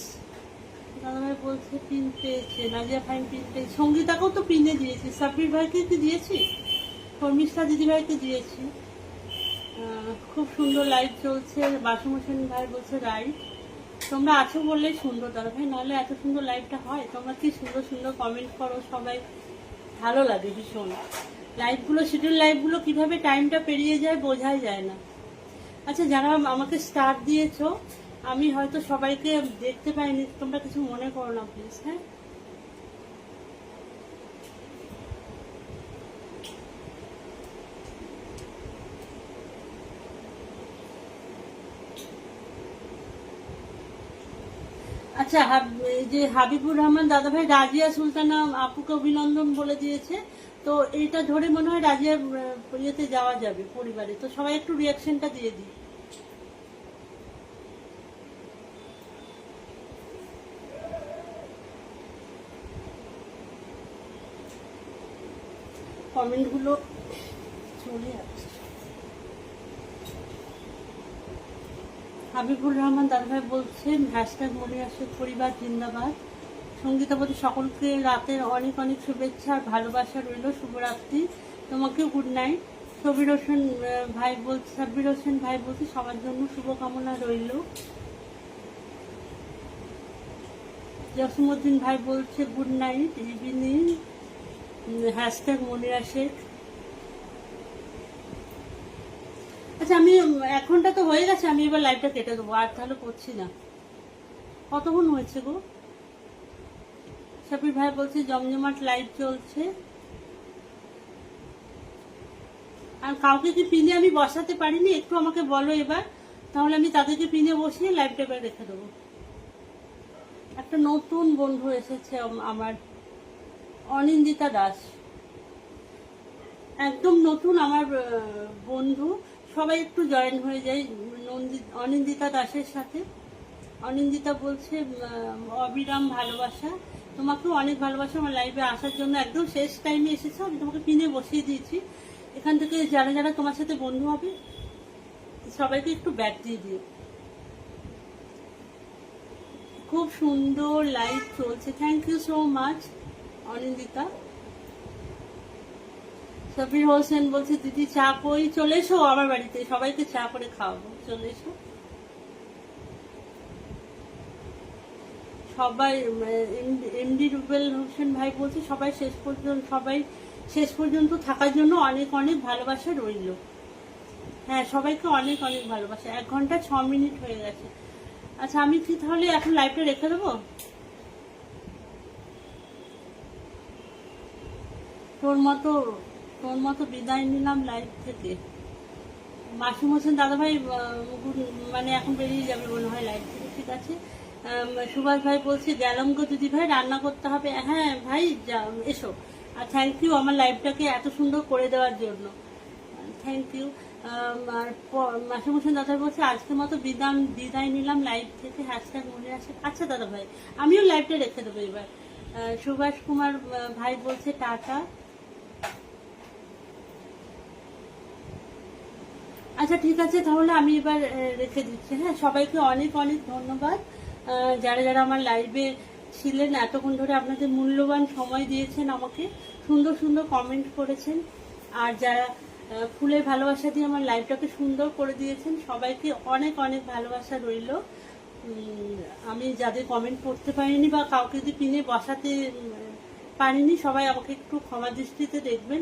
দাদা ভাই বলছে পিন পেয়েছে, নাজিয়া ফাইন পিন পেয়েছে, সঙ্গীতাকেও তো পিনে দিয়েছি, সাব্বির ভাইকে কি দিয়েছি, শর্মিষ্ঠা দিদি ভাইকে দিয়েছি। খুব সুন্দর লাইভ চলছে, বাসম হোসেন ভাই বলছে রাইট। তোমরা আছো বললেই সুন্দর দাদা ভাই, নাহলে এত সুন্দর লাইভটা হয়? তোমরা কি সুন্দর সুন্দর কমেন্ট করো, সবাই ভালো লাগে ভীষণ। লাইভগুলো শিডিউল লাইভগুলো কিভাবে টাইমটা পেরিয়ে যায় বোঝাই যায় না। আচ্ছা যারা আমাকে স্টার দিয়েছো আমি হয়তো সবাইকে দেখতে পাইনি, তোমরা কিছু মনে করো না প্লিজ। হ্যাঁ আচ্ছা এই যে হাবিবুর রহমান দাদা ভাই রাজিয়া সুলতানা আপুকে অভিনন্দন বলে দিয়েছে, তো এইটা ধরে মনে হয় রাজিয়ার ইয়েতে যাওয়া যাবে পরিবারে, তো সবাই একটু রিয়াকশনটা দিয়ে দিই। কমেন্টগুলো চলে যাচ্ছে। হাবিবুর রহমান দাদাভাই বলছেন হ্যাশট্যাগ মনে আসে পরিবার জিন্দাবাদ। সঙ্গীতাবতী সকলকে রাতের অনেক অনেক শুভেচ্ছা আর ভালোবাসা রইল। শুভরাত্রি, তোমাকেও গুড নাইট। সাব্বির হোসেন ভাই বলছে সবার জন্য শুভকামনা রইল। জসিমউদ্দিন ভাই বলছে good night evening, hashtag Monira Sheikh. আচ্ছা, আমি 1 ঘন্টা তো হয়ে গেছে, আমি এবার লাইভটা কেটে দেবো, আর তাহলে করছি না। কতক্ষণ হয়েছে গো? সাব্বির ভাই বলছে জমজমাট লাইভ চলছে। আর কাউকে কি পিনে আমি বসাতে পারিনি, একটু আমাকে বলো এবার, তাহলে আমি তাদেরকে পিনে বসিয়ে লাইভটা এবার রেখে দেবো। একটা নতুন বন্ধু এসেছে আমার, অনিন্দিতা দাস, একদম নতুন আমার বন্ধু। সবাই একটু জয়েন হয়ে যায় অনিন্দিতা দাসের সাথে। অনিন্দিতা বলছে অবিরাম ভালোবাসা, তোমাকেও অনেক ভালোবাসা আমার লাইভে আসার জন্য। একদম শেষ টাইমে এসেছো, আমি তোমাকে পিনে বসিয়ে দিয়েছি। এখান থেকে যারা যারা তোমার সাথে বন্ধু হবে সবাইকে একটু ব্যাক দিয়ে দিও। খুব সুন্দর লাইভ চলছে, thank you so much Anindita. Sabbir Hossain বলছে দিদি চা কই, চলে এসো আমার বাড়িতে, সবাইকে চা করে খাওয়াবো, চলে এসো সবাই। এমডি রুবেল হোসেন ভাই বলছে সবাই শেষ পর্যন্ত থাকার জন্য অনেক অনেক ভালোবাসা রইল। হ্যাঁ, সবাইকে অনেক অনেক ভালোবাসা। 1 ঘন্টা 6 মিনিট হয়ে গেছে। আচ্ছা, আমি কি তাহলে এখন লাইভটা রেখে দেবো? তোর মতো বিদায় নিলাম লাইভ থেকে। মাসুম হোসেন দাদাভাই মানে এখন বেরিয়ে যাবে মনে হয় লাইভ থেকে, ঠিক আছে। সুভাষ ভাই বলছে গেলাম গো দিদি ভাই, রান্না করতে হবে। হ্যাঁ ভাই, এসো। আর থ্যাংক ইউ আমার লাইভটাকে এত সুন্দর করে দেওয়ার জন্য, থ্যাংক ইউ। আর মাসুম হোসেন দাদাভাই বলছে আজকের মতো বিদায় নিলাম লাইভ থেকে, হ্যাশট্যাগ মনে আসে। আচ্ছা দাদা ভাই, আমিও লাইভটা রেখে দেবো এবার। সুভাষ কুমার ভাই বলছে টাটা। আচ্ছা ঠিক আছে, তাহলে আমি এবার রেখে দিচ্ছি। হ্যাঁ, সবাইকে অনেক অনেক ধন্যবাদ যারা যারা আমার লাইভে ছিলেন এতক্ষণ ধরে, আপনাদের মূল্যবান সময় দিয়েছেন আমাকে, সুন্দর সুন্দর কমেন্ট করেছেন, আর যারা ফুলের ভালোবাসা দিয়ে আমার লাইভটাকে সুন্দর করে দিয়েছেন, সবাইকে অনেক অনেক ভালোবাসা রইল। আমি যাদের কমেন্ট পড়তে পারিনি বা কাউকে যদি পিনে বসাতে পারিনি, সবাই আমাকে একটু ক্ষমা দৃষ্টিতে দেখবেন।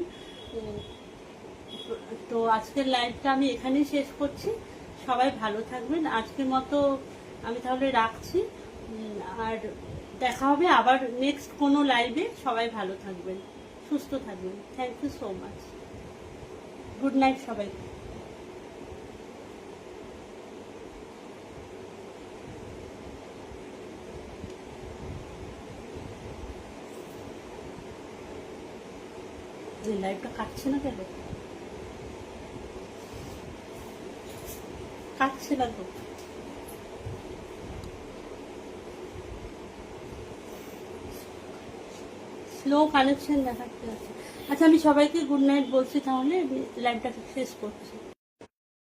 তো আজকের লাইভটা আমি এখানেই শেষ করছি। সবাই ভালো থাকবেন। আজকের মতো আমি তাহলে রাখছি, আর দেখা হবে আবার নেক্সট কোনো লাইভে। সবাই ভালো থাকবেন, সুস্থ থাকবেন। Thank you so much, good night সবাই। লাইভটা কাটছে না কেন? কাটছে না তো। স্লো কানেকশন দেখাচ্ছে। আচ্ছা, আমি সবাইকে গুড নাইট বলছি, তাহলে লাইভটা শেষ করছি।